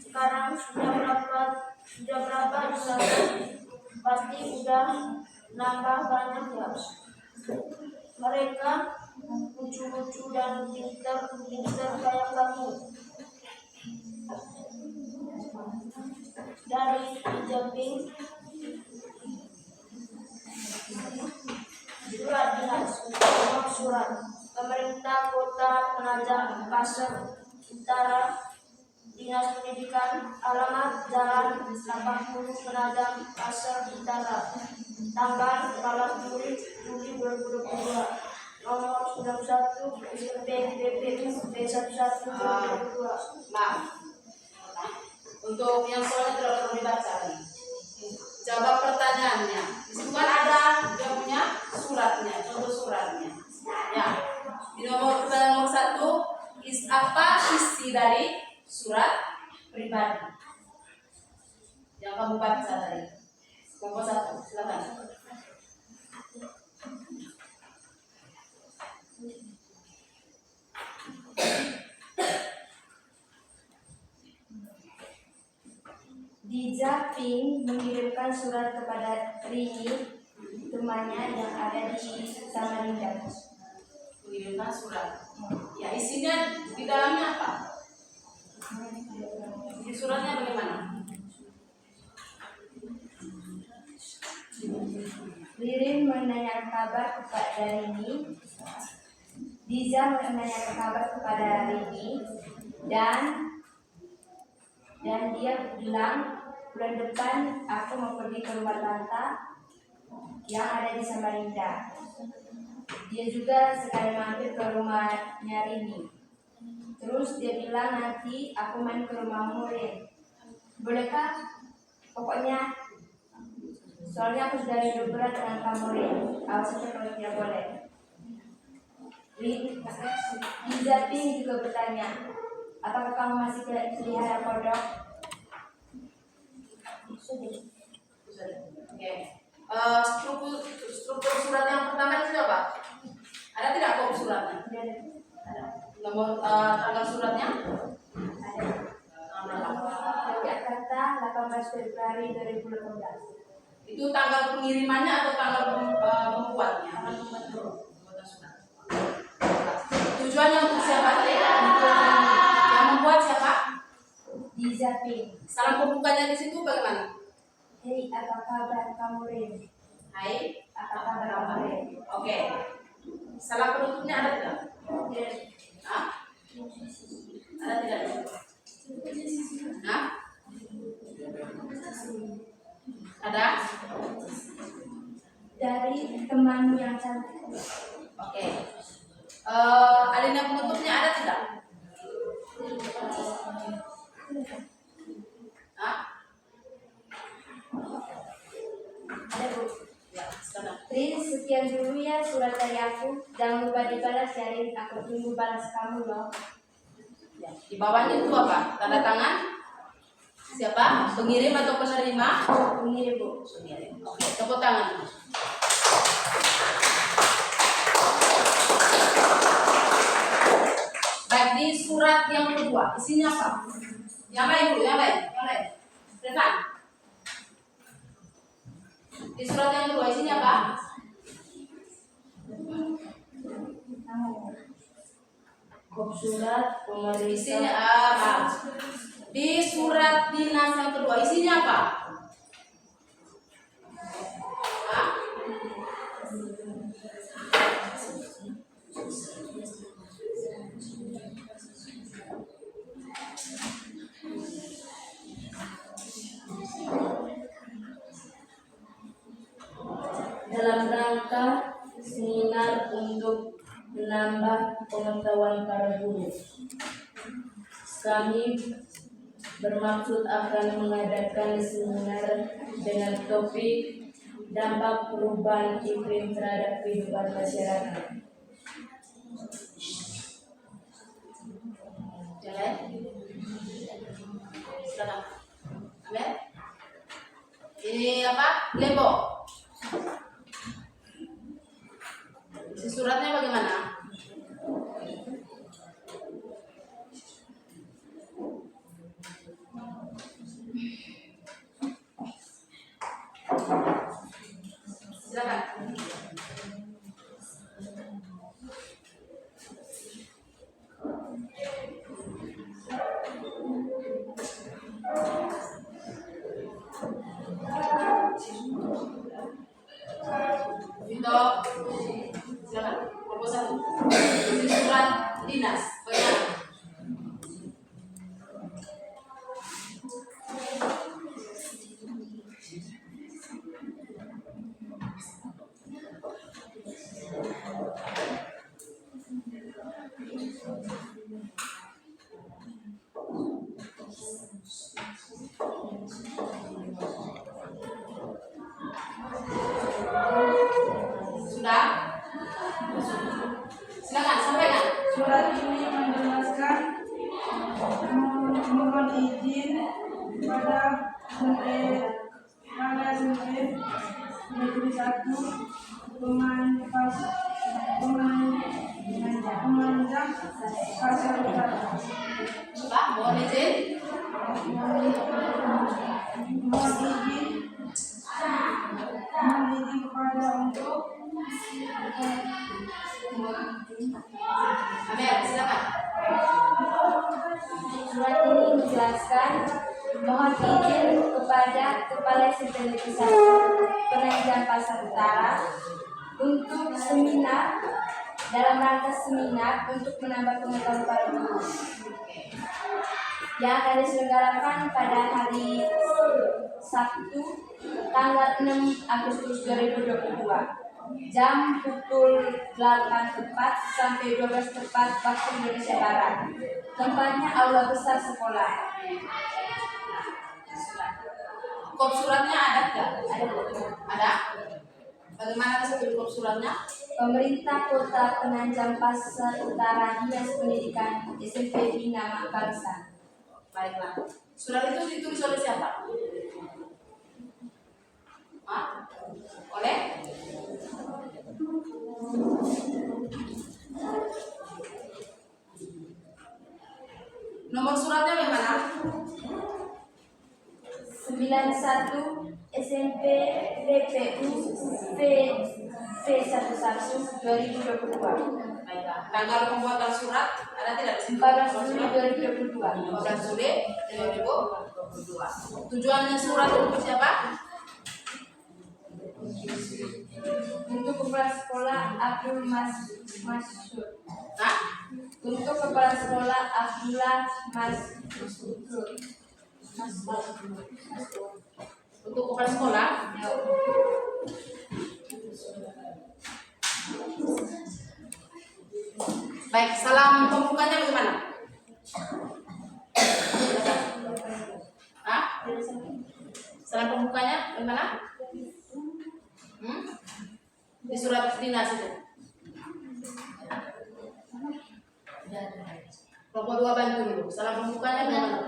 Sekarang sudah berapa jumlahnya? Pasti udah nambah banyak ya. Mereka lucu-lucu dan pintar kayak kamu. Dari Japing, surat dinas, surat pemerintah Kota Penajam Pasir Utara, Dinas Pendidikan, alamat Jalan 80 Penajam Pasir Utara, tanggal 14 Juli 2022, nomor 91 PPPU B11 2022. Maaf. Untuk yang soalnya tidak perlu dibaca lagi. Jawab pertanyaannya. Di situ kan ada dia punya suratnya, contoh suratnya. Ya. Di nomor pertanyaan nomor 1, apa isi dari surat pribadi yang kamu baca tadi? Nomor 1, silakan. Di Japing mengirimkan surat kepada Rini, temannya yang ada di Samarinda. Mengirimkan surat. Ya, isinya di dalamnya apa? Di suratnya bagaimana? Ririn menanyakan kabar kepada Rini. Diza menanyakan kabar kepada Rini dan dia bilang bulan depan aku mau pergi ke rumah tante yang ada di Samarinda. Dia juga sekali mampir ke rumahnya Rini. Terus dia bilang nanti aku main ke rumahmu, Rin. Bolehkah? Pokoknya soalnya aku sudah rindu berat dengan kamu, Rin. Awas saja kalau tidak boleh. Diza Ping juga bertanya, apakah kamu masih pelihara kodok? Oke. Struktur surat yang pertama itu apa? Ada tidak kok suratnya? Ada. Nomor tanggal suratnya? Ada. Yogyakarta 18 Februari 2018. Itu tanggal pengirimannya atau tanggal pembuatnya? Tujuannya untuk siapa? Yang membuat siapa? Diza Ping. Salam pembukanya di situ bagaimana? Hei, apa kabar kamu, Rin? Hai, Apa kabar kamu, Rin? oke. Salam penutupnya ada tidak? Yes. Hah? Ada tidak? Hah? Ada? Dari temanmu yang cantik. Oke. Alinea penutupnya ada tidak? Hah? Ada, Bu. Ya, sudah. Rin, sekian dulu ya surat dari aku. Jangan lupa dibalas ya, Rin. Aku tunggu balas kamu loh. Ya. Di bawahnya itu apa? Tanda tangan? Siapa? Pengirim atau penerima? Pengirim, Bu. Pengirim. Oke, tepuk tangan. Baik, di surat yang kedua isinya apa? Yang lain dulu, yang lain. Revan. Di surat yang kedua isinya apa? Kop surat Isinya pemerintah. apa? Di surat dinas yang kedua isinya apa? Hah? Dalam rangka seminar untuk menambah pengetahuan para guru, kami bermaksud akan mengadakan seminar dengan topik dampak perubahan iklim terhadap kehidupan masyarakat. Yang lain? Silakan. Amin. Ini apa? Lembo. Isi suratnya bagaimana? Silakan. Vito, silakan. Proposal. Isi surat dinas. Bagaimana? Sudah? Silakan sampaikan. Surat ini menjelaskan mohon izin pada Menteri Negeri 1 pemanjang pasar utara. Pak, mohon izin. Mohon izin kepada untuk Amel, silakan. Surat ini menjelaskan mohon izin kepada Kepala SMP Negeri 1 Penajam Pasar Utara untuk seminar dalam rangka seminar untuk menambah pengetahuan para guru yang akan diselenggarakan pada hari Sabtu tanggal 6 Agustus 2022 jam pukul 8 tepat sampai 12 tepat waktu Indonesia Barat. Tempatnya aula besar sekolah. Kop suratnya ada tidak? Ada Bu. Ada. Bagaimana sebelum kop suratnya? Pemerintah Kota Penajam Pasar Utara Dinas Pendidikan SMP Bina Bangsa. Baiklah. Surat itu ditulis oleh siapa? Hah? Oleh? Nomor suratnya bagaimana? 91 SMP PPU V11 2022. Baiklah. Tanggal pembuatan surat ada tidak di sini? 14 Juli 2022. 15 Juli 2022. Tujuannya surat untuk siapa? Untuk kepala sekolah Abdul Masud. Hah? Untuk kepala sekolah Abdullah Masud. Untuk kepala sekolah? Baik, salam pembukanya bagaimana? Hah? Salam pembukanya bagaimana? Di surat dinas itu. Kelompok 2 bantu dulu. Salam pembukanya bagaimana?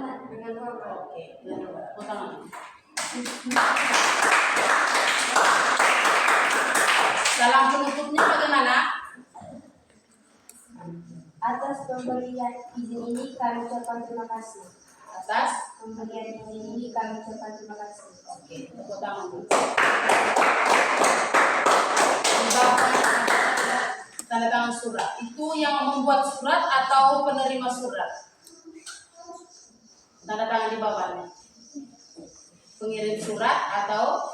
dengan hormat. Oke, tepuk tangan. Salam penutupnya bagaimana? Atas pemberian izin ini kami ucapkan terima kasih. Atas. Pemberian izin ini kami ucapkan terima kasih. Oke, tepuk tangan. Di bawahnya ada tanda tangan surat. Itu yang membuat surat atau penerima surat? Tanda tangan di bawahnya. Pengirim surat atau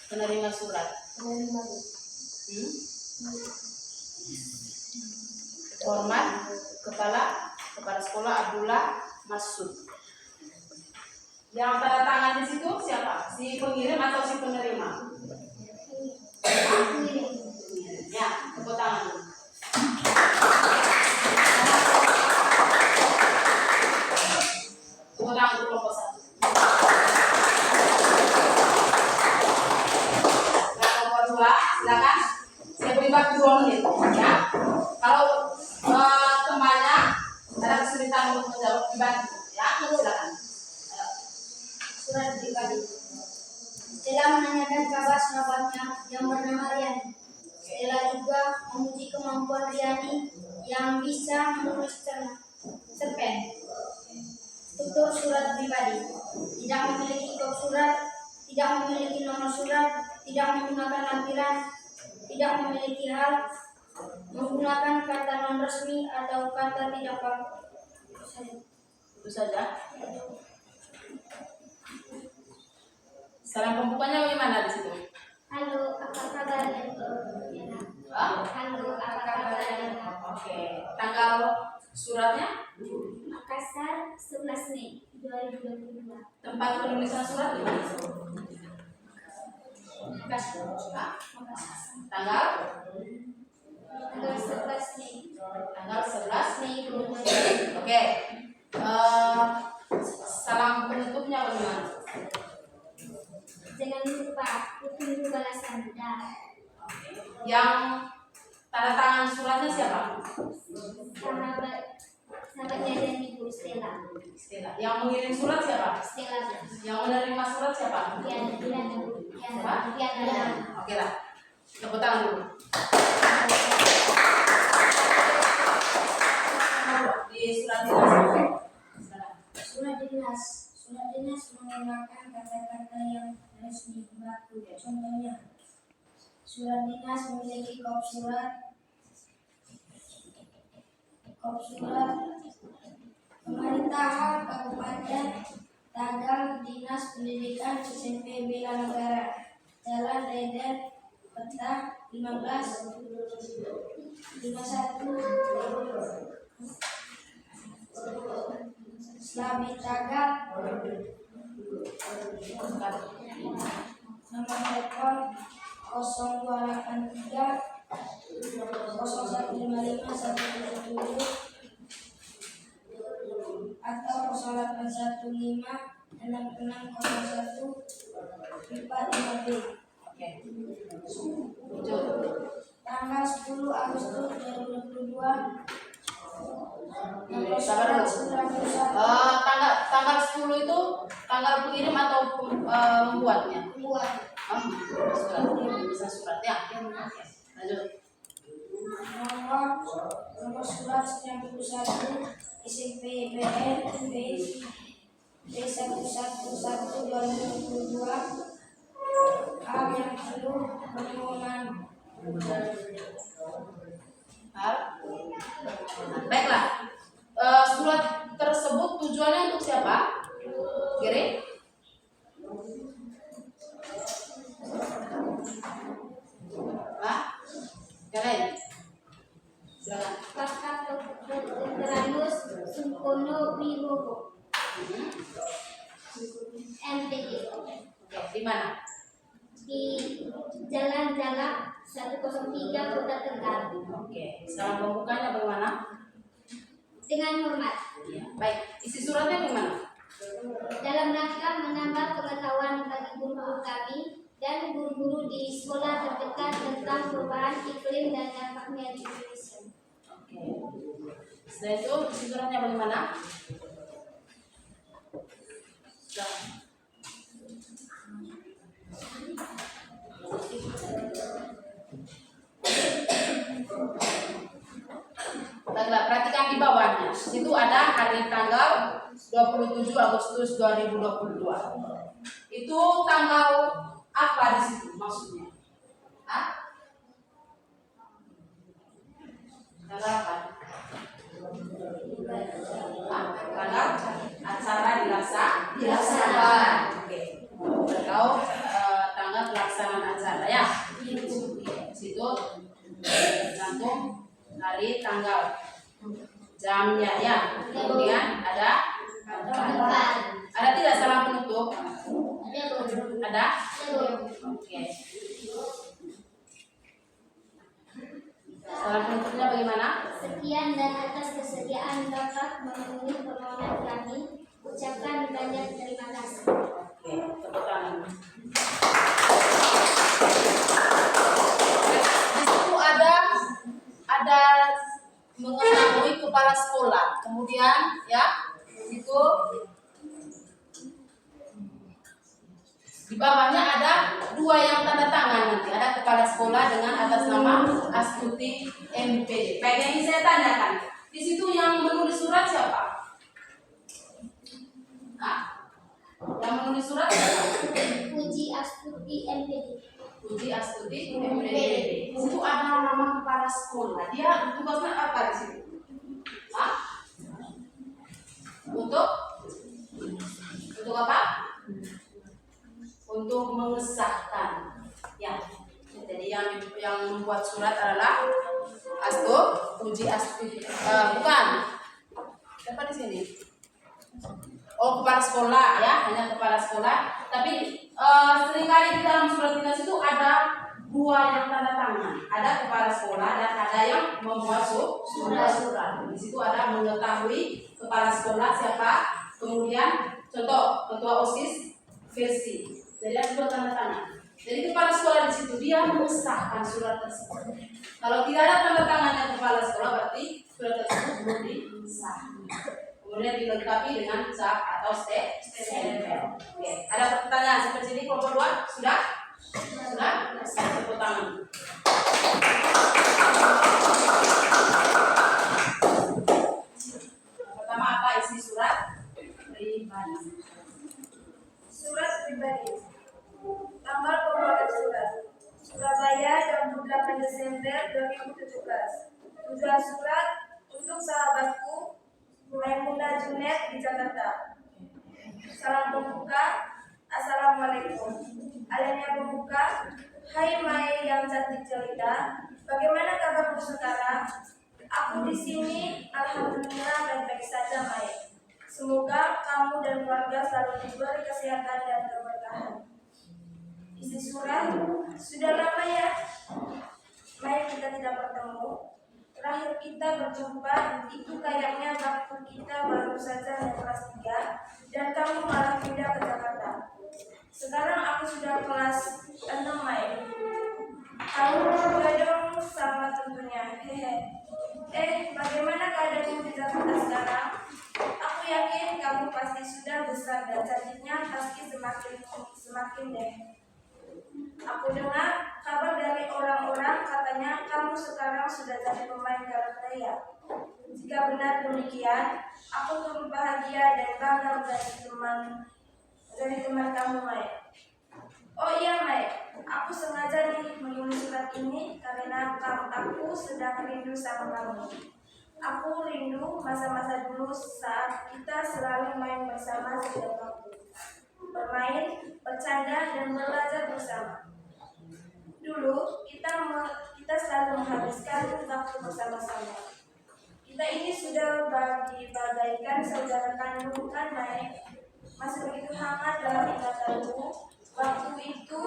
penerima surat? Penerima. Hormat kepala sekolah Abdullah Masud. Yang tanda tangan di situ siapa? Si pengirim atau si penerima? Pengirim. Ya, tepuk tangan dulu. Tepuk tangan dulu kelompok 1. Nah, kelompok 2, silakan. Saya beri waktu 2 menit, ya. Kalau temannya ada kesulitan untuk menjawab, dibantu, ya. Silakan. Surat pribadi. Setelah menanyakan kabar sahabatnya yang bernama Riani, setelah juga memuji kemampuan Riani yang bisa menulis cerpen. Struktur surat pribadi: tidak memiliki kop surat, tidak memiliki nomor surat, tidak menggunakan lampiran, tidak memiliki hal, menggunakan kata non resmi atau kata tidak pakai. Itu saja. Salam pembukanya bagaimana di situ? Halo, apa kabar? Hah? Halo, apa kabar? Oke. Tanggal suratnya? Makassar, 11 Mei 2022. Tempat penulisan surat di mana? Makassar. Hah? Tanggal? Tanggal 11 Mei. Tanggal 11 Mei 2022. Oke. Salam penutupnya bagaimana? Jangan lupa tunggu balasan Anda. Yang tanda tangan suratnya siapa? Sahabatnya dan Ibu Stella. Stella. Yang mengirim surat siapa? Stella. Yang menerima surat siapa? Siapa? Oke lah. Tepuk tangan dulu. Di surat dinas. Surat dinas menggunakan kata-kata yang resmi baku. Contohnya, surat dinas memiliki kop surat, pemerintahan kabupaten, Tagang, dinas pendidikan SMP Bela Negara, Jalan Deden, peta 15 51 Slabi Tagang, nomor telepon 0283 0155 177 atau 0815 6601 45B. Oke. Lanjut. Tanggal 10 Agustus 2022. Nomor Sabar surat dulu. 91 Tanggal 10 itu tanggal pengirim atau membuatnya? buat Surat. Bisa surat ya. Oke. Lanjut. nomor surat 91 SMP BN B111 2022 hal yang perlu permohonan. Baiklah. Surat tersebut tujuannya untuk siapa? Gere? Hah? Yang lain? Silakan. Pakar Dokteranus Sungkono Wibowo MTG Oke, di mana? di Jalan Jalak 103 Kota Tegal. Oke. Salam pembukanya bagaimana? Dengan hormat, Ya. Baik. Isi suratnya bagaimana? dalam rangka menambah pengetahuan bagi guru-guru kami dan guru-guru di sekolah terdekat tentang perubahan iklim dan dampaknya di Indonesia. Oke. Setelah itu isi suratnya bagaimana? Baiklah, perhatikan di bawahnya. Di situ ada hari tanggal 27 Agustus 2022. Itu tanggal apa di situ maksudnya? Hah? Tanggal apa? Tanggal acara dilaksanakan. Oke. Atau tanggal pelaksanaan acara ya. Situ cantum hari, tanggal, jamnya ya. Kemudian ada tidak salam penutup? Ada? Oke. Salam penutupnya bagaimana? Sekian dan atas kesediaan Bapak memenuhi permohonan kami, ucapkan banyak terima kasih. Oke, tepuk tangan. Di situ ada mengetahui kepala sekolah. Kemudian ya, itu di bawahnya ada 2 yang tanda tangan nanti. Ada kepala sekolah dengan atas nama Astuti MPD. Baik, yang ini saya tanyakan. Di situ yang menulis surat siapa? Hah? Yang menulis surat siapa? Puji Astuti MPD. Puji Astuti MPD. Di situ ada nama kepala sekolah. Dia tugasnya apa di situ? Hah? Untuk apa? Untuk mengesahkan. Ya. Jadi yang membuat surat adalah Puji Astuti. Bukan. Siapa di sini? Oh, kepala sekolah ya, hanya kepala sekolah. Tapi seringkali di dalam surat dinas itu ada 2 yang tanda tangan. Ada kepala sekolah dan ada yang membuat surat. Di situ ada mengetahui kepala sekolah siapa. Kemudian contoh ketua OSIS versi. Jadi ada 2 tanda tangan. Jadi kepala sekolah di situ dia mengesahkan surat tersebut. Kalau tidak ada tanda tangannya kepala sekolah berarti surat tersebut belum disah. Kemudian dilengkapi dengan cap atau stempel. Oke, ada pertanyaan seperti ini kelompok 2? Sudah? Tepuk tangan. Pertama, apa isi surat pribadi? Surat pribadi. Tanggal pembuatan surat. Surabaya, 28 Desember 2017. Tujuan surat untuk sahabatku Maimunah Junet di Jakarta. Salam pembuka. Assalamualaikum. Alenya pembuka. Hai Mai yang cantik jelita, bagaimana kabarmu sekarang? Aku di sini, alhamdulillah baik-baik saja Mai. Semoga kamu dan keluarga selalu diberi kesehatan dan keberkahan. Isi surat, sudah lama ya, Mai kita tidak bertemu. Terakhir kita berjumpa itu kayaknya waktu kita baru saja naik kelas 3 dan kamu malah pindah ke Jakarta. Sekarang aku sudah kelas 6 Mai. Kamu juga dong sama tentunya. Hehe. Bagaimana keadaanmu di Jakarta sekarang? Aku yakin kamu pasti sudah besar dan cantiknya pasti semakin deh. Aku dengar kabar dari orang-orang katanya kamu sekarang sudah jadi pemain karate ya. Jika benar demikian, aku turut bahagia dan bangga menjadi teman kamu Mai. Oh iya Mai, aku sengaja nih menulis surat ini karena aku sedang rindu sama kamu. Aku rindu masa-masa dulu saat kita selalu main bersama setiap waktu. Bermain, bercanda, dan belajar bersama. Dulu kita selalu menghabiskan waktu bersama-sama. Kita ini sudah bagaikan saudara kandung kan Mai. Masih begitu hangat dalam ingatanku. Waktu itu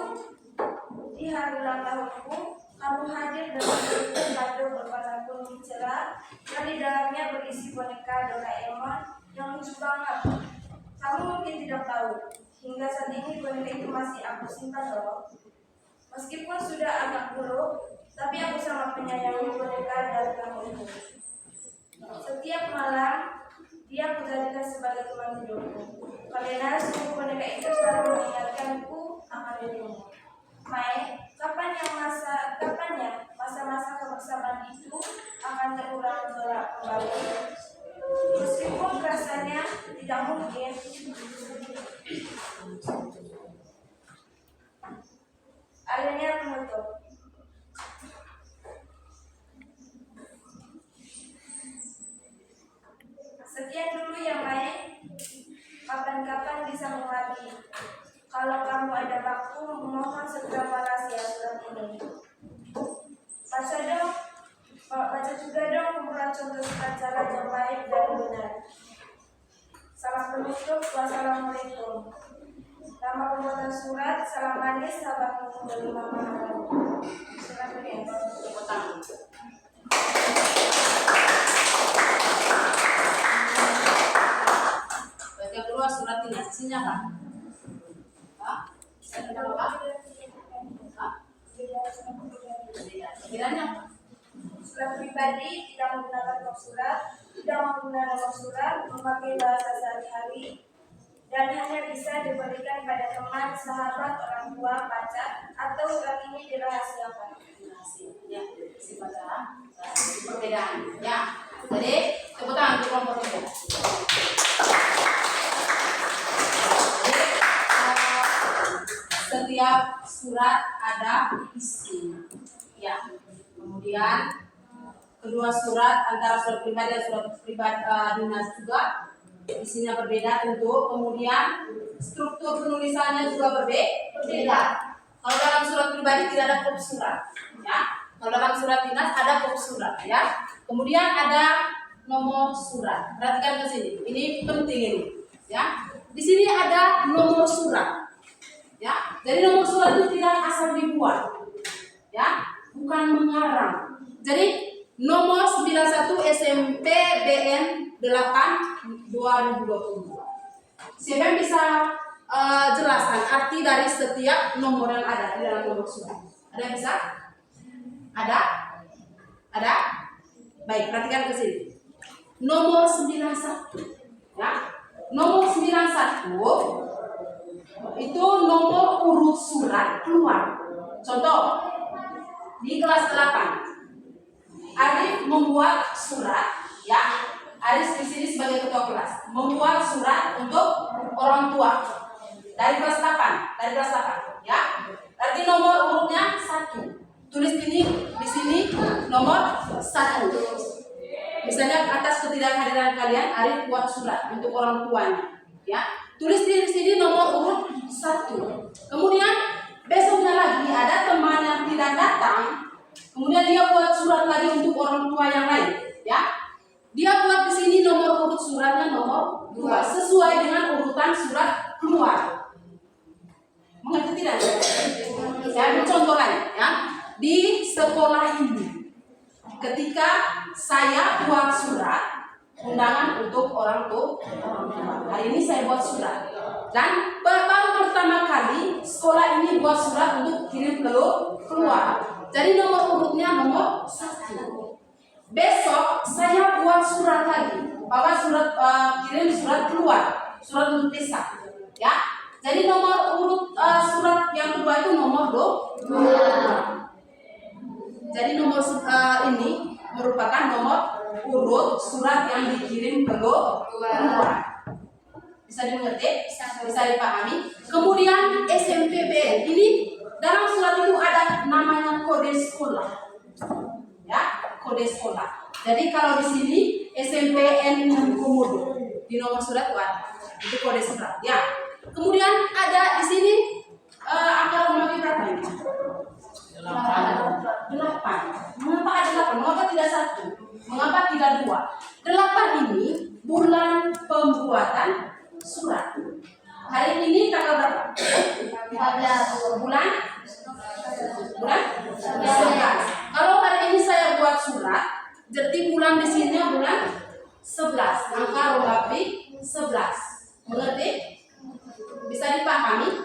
di hari ulang tahunku, kamu hadir dengan bentuk kado berwarna kuning cerah yang di dalamnya berisi boneka Doraemon yang lucu banget. Kamu mungkin tidak tahu, hingga saat ini boneka itu masih aku simpan loh. Meskipun sudah agak buruk, tapi aku sangat menyayangi boneka dari kamu itu. Setiap malam Dia kujadikan sebagai teman hidupku. Karena suku boneka itu selalu mengingatkanku akan dirimu. Mai, kapan ya masa-masa kebersamaan itu akan terulang kembali? Meskipun rasanya tidak mungkin. Alinea penutup. Sekian dulu yang baik. Kapan-kapan bisa mengulangi. Kalau kamu ada waktu, mohon segera balas ya surat ini. Baca juga dong kumpulan contoh cara yang baik dan benar. Salam penutup, wassalamualaikum. Nama pembuatan surat, salam manis, sahabat menunggu dari Mama. Surat ini. Bagian kedua surat ini isinya apa? Kiranya Surat pribadi tidak menggunakan nomor surat, tidak menggunakan nomor surat, memakai bahasa sehari-hari, dan hanya bisa diberikan pada teman, sahabat, orang tua, pacar, atau surat ini dirahasiakan. ya, sifat cara perbedaan. Ya, jadi tepuk tangan untuk kelompok ini. Setiap surat ada isinya. Ya, kemudian kedua surat antara surat pribadi dan surat pribadi dinas juga isinya berbeda tentu. Kemudian struktur penulisannya juga berbeda. Kalau dalam surat pribadi tidak ada kop surat, ya. Kalau dalam surat dinas ada kop surat, ya. Kemudian ada nomor surat. Perhatikan ke sini. Ini penting ini, ya. Di sini ada nomor surat. Ya, jadi nomor surat itu tidak asal dibuat, ya, bukan mengarang. Jadi nomor 91 SMP BN 8 2020. Siapa yang bisa jelaskan arti dari setiap nomor yang ada di dalam nomor surat? Ada yang bisa? Ada? Ada? Baik, perhatikan ke sini. Nomor 91, ya. Nomor 91 itu nomor urut surat keluar. Contoh, di kelas 8 Arif membuat surat, ya. Arif di sini sebagai ketua kelas membuat surat untuk orang tua dari kelas 8, ya. Berarti nomor urutnya 1. Tulis ini di sini nomor 1. Misalnya atas ketidakhadiran kalian, Arif buat surat untuk orang tuanya, ya. Tulis di sini nomor urut 1. Kemudian besoknya lagi ada teman yang tidak datang, kemudian dia buat surat lagi untuk orang tua yang lain, ya. Dia buat di sini nomor urut suratnya nomor 2 sesuai dengan urutan surat keluar. Mengerti tidak? Saya ambil contoh lain, ya. Di sekolah ini, ketika saya buat surat undangan untuk orang tua, hari ini saya buat surat, dan baru pertama kali sekolah ini buat surat untuk kirim keluar. Jadi nomor urutnya nomor 1. Besok saya buat surat lagi, bawa surat kirim surat keluar, surat untuk desa, ya. Jadi nomor urut surat yang kedua itu nomor 2. Jadi nomor ini merupakan nomor urut surat yang dikirim keluar. Bisa dimengerti? Bisa dipahami? Kemudian SMPBN ini dalam surat itu ada namanya kode sekolah, ya, kode sekolah. Jadi kalau di sini SMPN Komodo di nomor surat itu kode surat, ya. Kemudian ada di sini angka rumah berapa ini? 8. Mengapa ada 8? Mengapa tidak 1? Mengapa tidak 2? 8 ini bulan pembuatan surat. Hari ini tanggal berapa? 14. Bulan 11. Kalau hari ini saya buat surat, jadi bulan di sini bulan 11. Angka romawi 11. Mengerti? Bisa dipahami?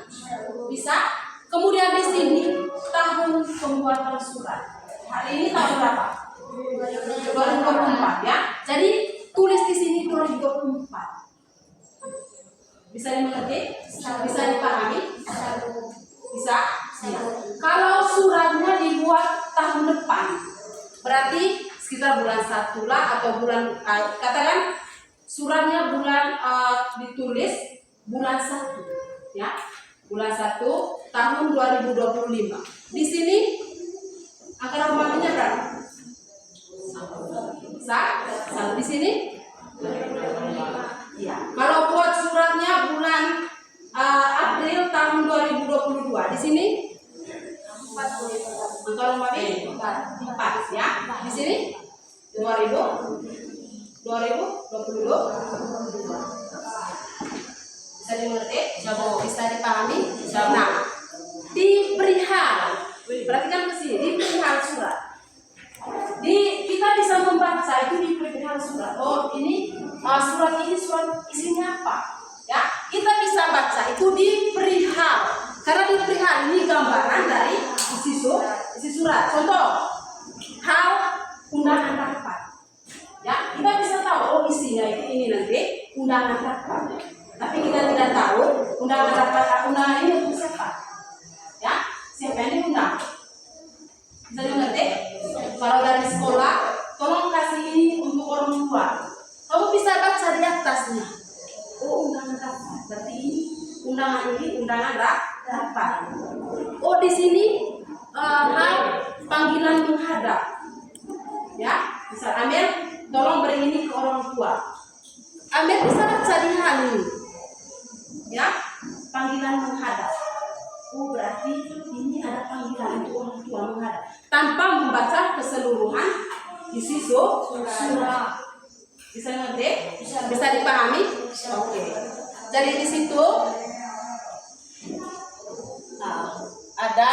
Bisa? Kemudian di sini tahun pembuatan surat. Hari ini tahun berapa? 2024, ya. Jadi tulis di sini 2024. Bisa dimengerti? Bisa dipahami? Bisa? Ya. Kalau suratnya dibuat tahun depan, berarti sekitar bulan 1 lah atau bulan katakan suratnya bulan ditulis bulan 1 ya. Bulan 1 tahun 2025. Di sini angka rumahnya berapa? Di sini? Ya. Kalau buat suratnya bulan April tahun 2022, di sini? Angka rumahnya 4 ya. Di sini 2022. Bisa dimengerti? Bisa dipahami? Nah, di perihal, perhatikan ke sini, di perihal surat. Kita bisa membaca itu di perihal surat. Oh, ini surat isinya apa? Ya, kita bisa baca itu di perihal. Karena di perihal ini gambaran dari isi surat. Contoh, hal undangan rapat. Ya, kita bisa tahu oh isinya ini nanti undangan rapat. Tapi kita tidak tahu undangan rapat ini untuk siapa. Ya, siapa yang diundang? Bisa dimengerti? Kalau dari sekolah, tolong kasih ini untuk orang tua. Kamu bisa baca di atasnya. Oh, undangan rapat. Berarti ini undangan rapat. Oh, di sini hal panggilan menghadap. Ya, bisa Amir, tolong beri ini ke orang tua. Amir bisa baca di hal ini. Ya, panggilan menghadap. Oh, berarti ini ada panggilan untuk orang tua menghadap. Tanpa membaca keseluruhan isi surat. Bisa ngerti? Bisa dipahami? Oke. Jadi di situ ada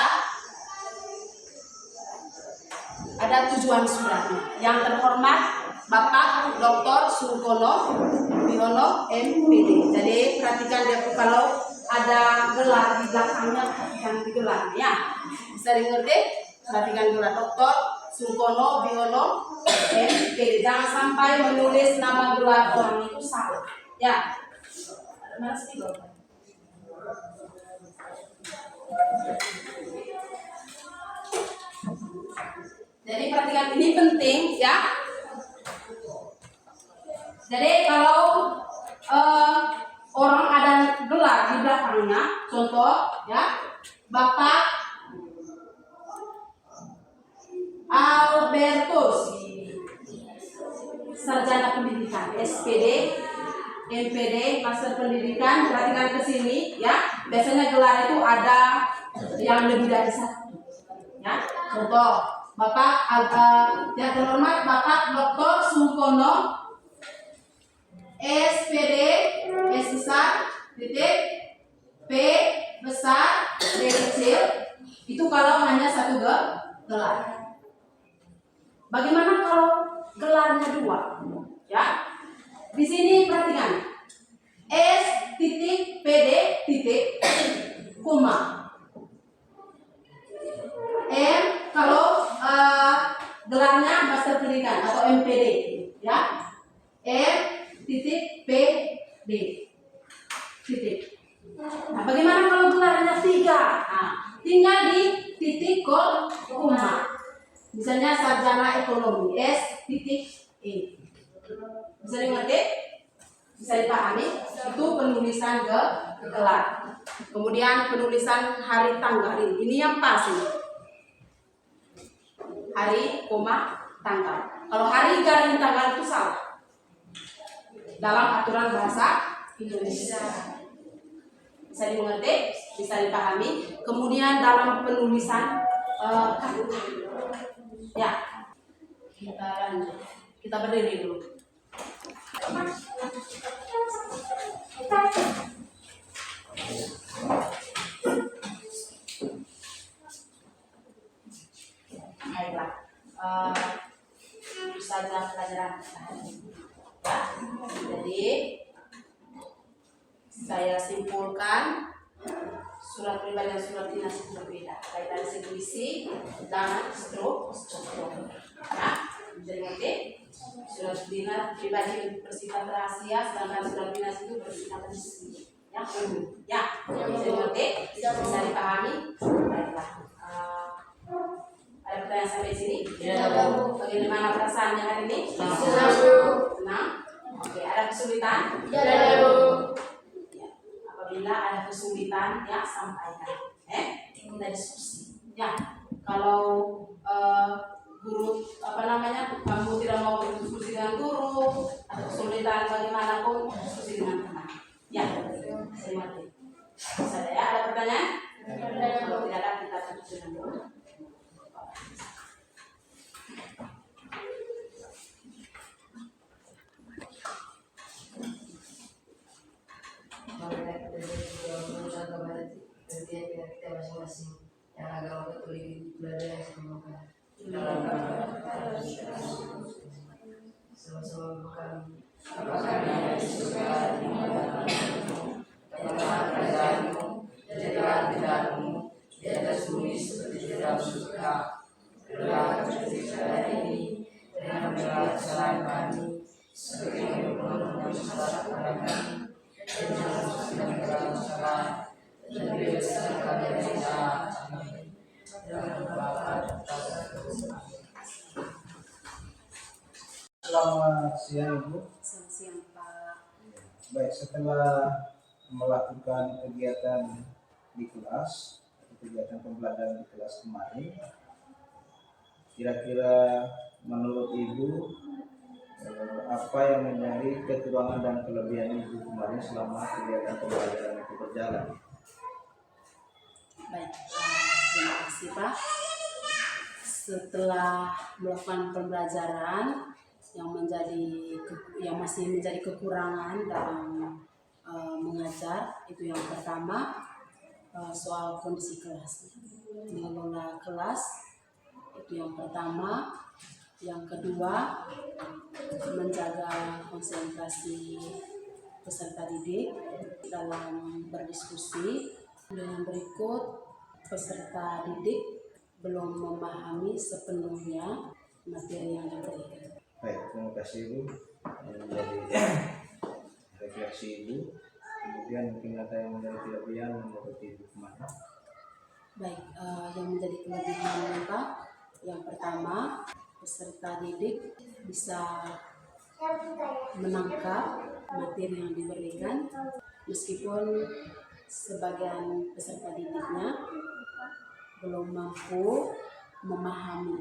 tujuan suratnya. Yang terhormat Bapak Dr. Surkono Biono MPD. Jadi perhatikan dia kalau ada gelar di belakangnya, perhatikan di gelar ya. Bisa dimengerti? Perhatikan gelar Dr. Surkono Biono MPD. Jangan sampai menulis nama gelar orang itu salah. Ya. Mana sih Bapak? Jadi perhatikan ini penting ya. Jadi kalau orang ada gelar di belakangnya, contoh ya, Bapak Albertus, sarjana pendidikan, SPD, MPD, master pendidikan. Perhatikan ke sini ya. Biasanya gelar itu ada yang lebih dari satu. Ya, contoh Bapak yang terhormat Bapak Dr. Surkono SPD S besar titik P besar D kecil. Itu kalau hanya satu gelar. Bagaimana kalau gelarnya 2? Ya. Di sini perhatikan. S titik PD titik koma. M kalau gelarnya master pendidikan atau MPD ya. M titik PD titik. Nah, bagaimana kalau gelarnya 3? Nah, tinggal di titik koma. Misalnya sarjana ekonomi S titik E. Bisa dimengerti? Bisa dipahami? Itu penulisan gelar. Kemudian penulisan hari tanggal ini yang pas ini. Hari, tanggal. Kalau hari garing tanggal itu salah. Dalam aturan bahasa Indonesia. Bisa dimengerti? Bisa dipahami? Kemudian dalam penulisan kata. Ya. Kita lanjut. Kita berdiri dulu. Baiklah, saja pelajaran ya. Jadi saya simpulkan surat pribadi dan surat dinas itu berbeda baik dari segi isi dan struktur ya. Jadi surat dinas pribadi bersifat rahasia, sedangkan surat dinas itu bersifat resmi Ya, ya, bisa dimengerti, bisa dipahami. Baiklah. Ada pertanyaan sampai sini? Ya. Bagaimana perasaannya hari ini? Senang. Oke, ada kesulitan? Ya. Apabila ada kesulitan, ya sampaikan. Kita diskusi. Ya, kalau guru kamu tidak mau berdiskusi dengan guru atau kesulitan bagaimanapun, diskusi dengan teman. Ya, terima kasih. Ada ya, ada pertanyaan? Kalau tidak ada, kita tutup dengan doa. Kita masing-masing yang agama betul belajar semoga sama-sama bukan apakah yang di surga di mana telah kerajaanmu jadilah kehendakmu di atas bumi seperti di dalam surga. Berilah rezeki hari ini dan ampunilah kesalahan kami seperti kami pun mengampuni kesalahan kami, dan jangan masuk dalam kesalahan dan bebaskan kami dari jahat. Amin. Dalam Bapa dan Putra. Selamat siang Ibu. Selamat siang Pak. Baik, setelah melakukan kegiatan di kelas, kegiatan pembelajaran di kelas kemarin, kira-kira menurut Ibu apa yang menjadi kekurangan dan kelebihan Ibu kemarin selama kegiatan pembelajaran itu berjalan? Baik, terima kasih Pak. Setelah melakukan pembelajaran yang masih menjadi kekurangan dalam mengajar, itu yang pertama soal kondisi kelas, mengelola kelas, itu yang pertama. Yang kedua, menjaga konsentrasi peserta didik dalam berdiskusi. Dan yang berikut, peserta didik belum memahami sepenuhnya materi yang diberikan. Baik, terima kasih Ibu. Yang menjadi refleksi Ibu. Kemudian mungkin ada yang menjadi kelebihan menurut Ibu kemana? Baik, yang menjadi kelebihan Pak, yang pertama, peserta didik bisa menangkap materi yang diberikan meskipun sebagian peserta didiknya belum mampu memahami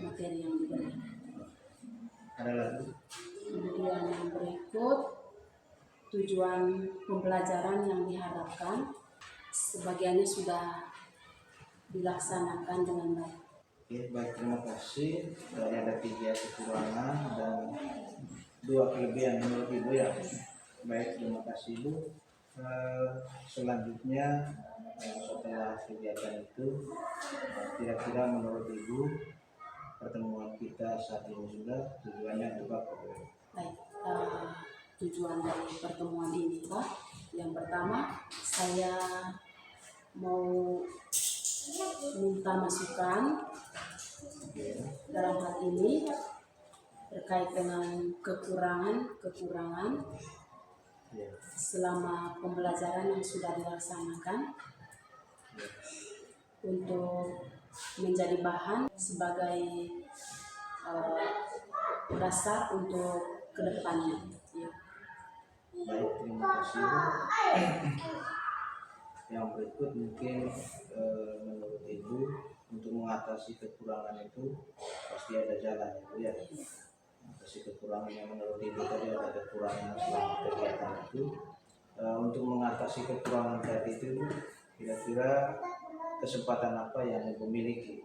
materi yang diberikan. Ada lagi? Kemudian yang berikut, tujuan pembelajaran yang diharapkan sebagiannya sudah dilaksanakan dengan baik. Oke, baik, terima kasih. Dari ada 3 kekurangan dan 2 kelebihan menurut Ibu ya. Baik, terima kasih Ibu. Selanjutnya setelah kegiatan itu, kira-kira menurut Ibu pertemuan kita saat ini sudah tujuannya apa? Baik, tujuan dari pertemuan ini Pak, yang pertama saya mau minta masukan dalam hal ini terkait dengan kekurangan selama pembelajaran yang sudah dilaksanakan untuk menjadi bahan sebagai dasar untuk kedepannya. Ya. Baik, terima kasih Ibu. Yang berikut mungkin menurut Ibu untuk mengatasi kekurangan itu pasti ada jalan ya. Mengatasi kekurangan yang menurut Ibu tadi ada kekurangan selama kegiatan itu. Untuk mengatasi kekurangan tadi itu kira-kira kesempatan apa yang Ibu miliki?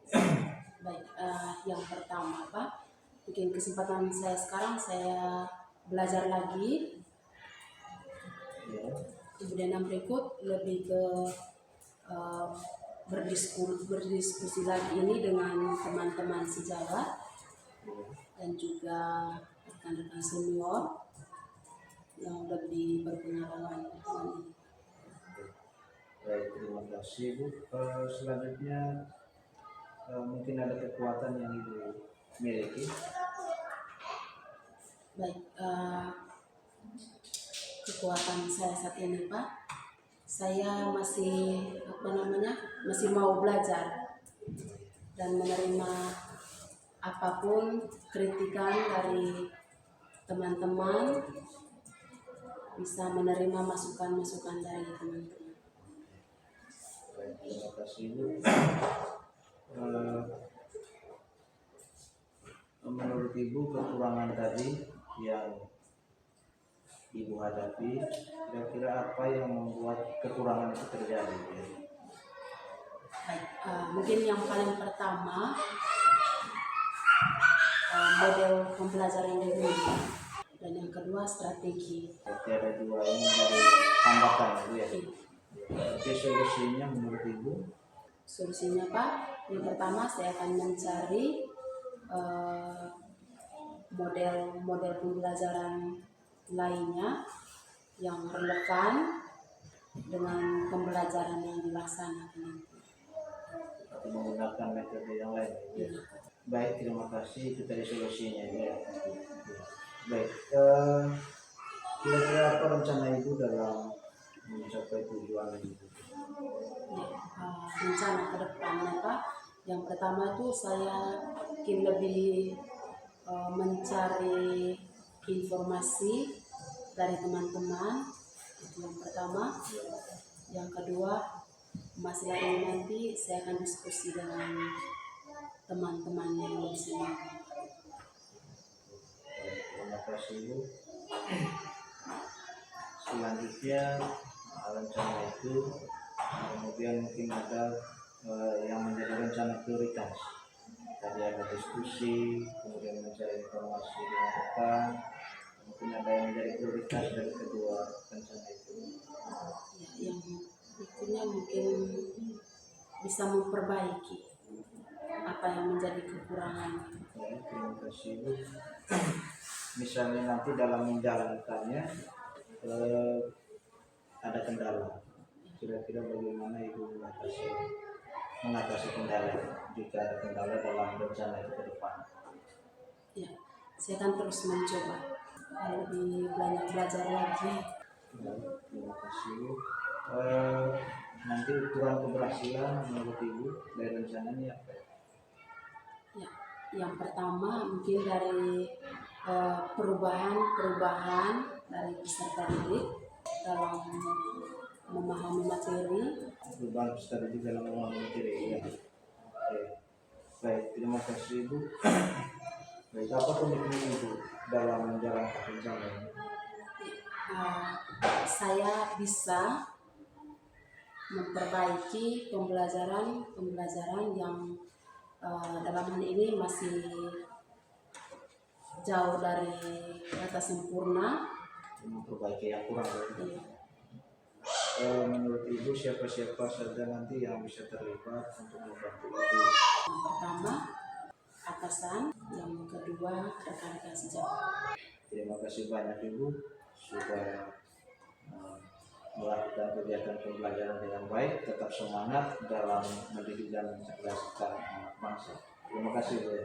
Baik, yang pertama Pak, mungkin kesempatan saya sekarang saya belajar lagi. Ya. Kemudian yang berikut lebih ke berdiskusi lagi ini dengan teman-teman sejawat dan juga rekan-rekan senior yang lebih berpengalaman. Baik, terima kasih Bu. Selanjutnya mungkin ada kekuatan yang Ibu miliki. Baik, kekuatan saya saat ini, Pak. Saya masih masih mau belajar dan menerima apapun kritikan dari teman-teman, bisa menerima masukan-masukan dari teman-teman. Baik, terima kasih Ibu. Menurut Ibu kekurangan tadi yang Ibu hadapi, kira-kira apa yang membuat kekurangan itu terjadi? Baik, mungkin yang paling pertama model pembelajaran yang dulu, dan yang kedua strategi. Berarti ada dua yang menjadi hambatan itu ya. Oke, solusinya menurut Ibu? Solusinya, Pak, yang pertama saya akan mencari model pembelajaran lainnya yang relevan dengan pembelajaran yang dilaksanakan. Atau menggunakan metode yang lain ya. Baik, terima kasih, itu tadi solusinya ya. Baik, kira-kira apa rencana Ibu dalam mencapai tujuan Ibu? Rencana ke depannya, Pak, yang pertama itu saya ingin lebih mencari informasi dari teman-teman, itu yang pertama. Yang kedua, masalah ini nanti saya akan diskusi dengan teman-teman yang di sini. Terima kasih Ibu. Selanjutnya rencana itu kemudian mungkin ada yang menjadi rencana prioritas. Tadi ada diskusi, kemudian mencari informasi dengan rekan, mungkin ada yang menjadi prioritas dari kedua rencana itu. Ya, yang berikutnya mungkin bisa memperbaiki apa yang menjadi kekurangan. Ya, terima kasih Ibu. Misalnya nanti dalam menjalankannya ada kendala, kira-kira bagaimana Ibu mengatasi kendala jika ada kendala dalam rencana itu ke depan? Ya, saya akan terus mencoba lebih banyak belajar lagi. Terima kasih Ibu. Nanti ukuran keberhasilan menurut Ibu dari rencana ini apa? Ya, yang pertama mungkin dari perubahan dari peserta didik dalam memahami materi. Perubahan peserta didik dalam memahami materi ya. Oke. Baik, terima kasih Ibu. Baik, apa komitmen Ibu dalam menjalankan rencana ini? Saya bisa memperbaiki pembelajaran yang dalam hal ini masih jauh dari kata sempurna. Memperbaiki yang kurang. Iya. Menurut Ibu siapa-siapa saja nanti yang bisa terlibat untuk membantu Ibu? Yang pertama atasan, yang kedua rekan-rekan sejawat. Terima kasih banyak Ibu sudah melakukan kegiatan pembelajaran dengan baik, tetap semangat dalam mendidik dan mencerdaskan anak bangsa. Terima kasih Bu.